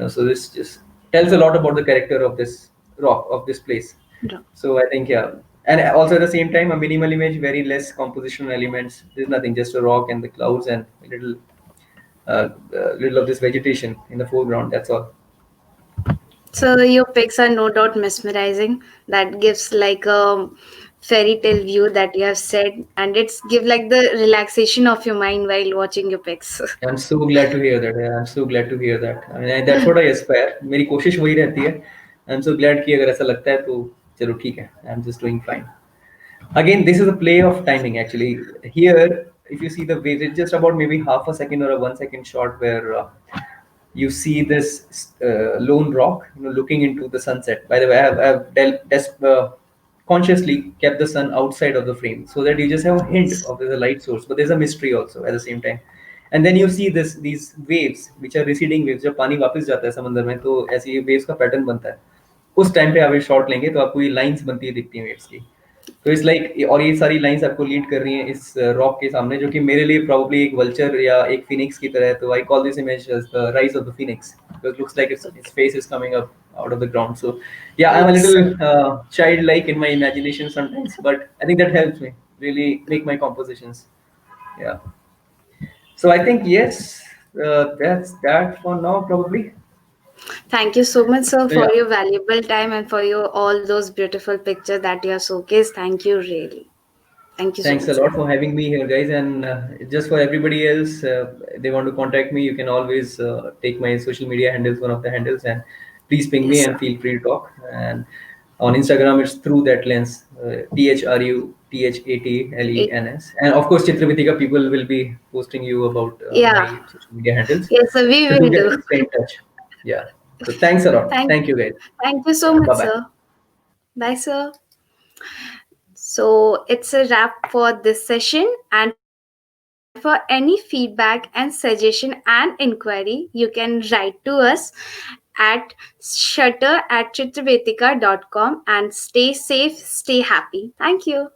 So this just tells a lot about the character of this rock of this place. No. So I think yeah, and also at the same time a minimal image, very less compositional elements. There's nothing, just a rock and the clouds and little of this vegetation in the foreground. That's all. So your pics are no doubt mesmerizing. That gives like a fairy tale view that you have said, and it's give like the relaxation of your mind while watching your pics. I'm so glad to hear that. Yeah, I'm so glad to hear that. I mean, that's what I aspire. मेरी कोशिश वही रहती है. I'm so glad कि अगर ऐसा लगता है तो चलो ठीक है. I'm just doing fine. Again, this is a play of timing actually. Here, if you see the waves, it's just about maybe half a second or a 1 second shot where you see this lone rock, looking into the sunset. By the way, I've consciously kept the sun outside of the frame so that you just have a hint Yes. of there's a light source, but there's a mystery also at the same time. And then you see these waves which are receding waves. जब पानी वापस जाता है समंदर में तो ऐसे ये waves का पैटर्न बनता है. उस टाइम पे आप ये शॉट लेंगे तो आपको ये लाइंस बनती है दिखती है वेव्स की. तो इट्स लाइक और ये सारी लाइंस आपको लीड कर रही हैं इस रॉक के सामने जो कि मेरे लिए probably एक वल्चर या एक फिनिक्स की तरह है. तो I call this image as the rise of the phoenix because it looks like its Okay. face is coming up out of the ground. So yeah, I'm a Yes, little sir. childlike in my imagination sometimes, but I think that helps me really make my compositions. Yeah. So I think yes, that's that for now probably. Thank you so much, sir, So for yeah, your valuable time and for your all those beautiful pictures that you have showcased. Thank you, really. Thank you so thanks much, a sir. lot for having me here, guys. And just for everybody else, they want to contact me. You can always take my social media handles, one of the handles, and please ping Yes, me sir. and feel free to talk. And on Instagram, it's through that lens, It, THRUTHALENS. And of course, Chitravitika people will be posting you about yeah. my social media handles. Yes, sir, we So do will get do. stay in touch. Yeah. So thanks a lot. Thank Thank you, guys. thank you so Yeah. much, Bye bye. sir. Bye, sir. So it's a wrap for this session. And for any feedback and suggestion and inquiry, you can write to us at shutter@chitravetika.com, and stay safe, stay happy. Thank you.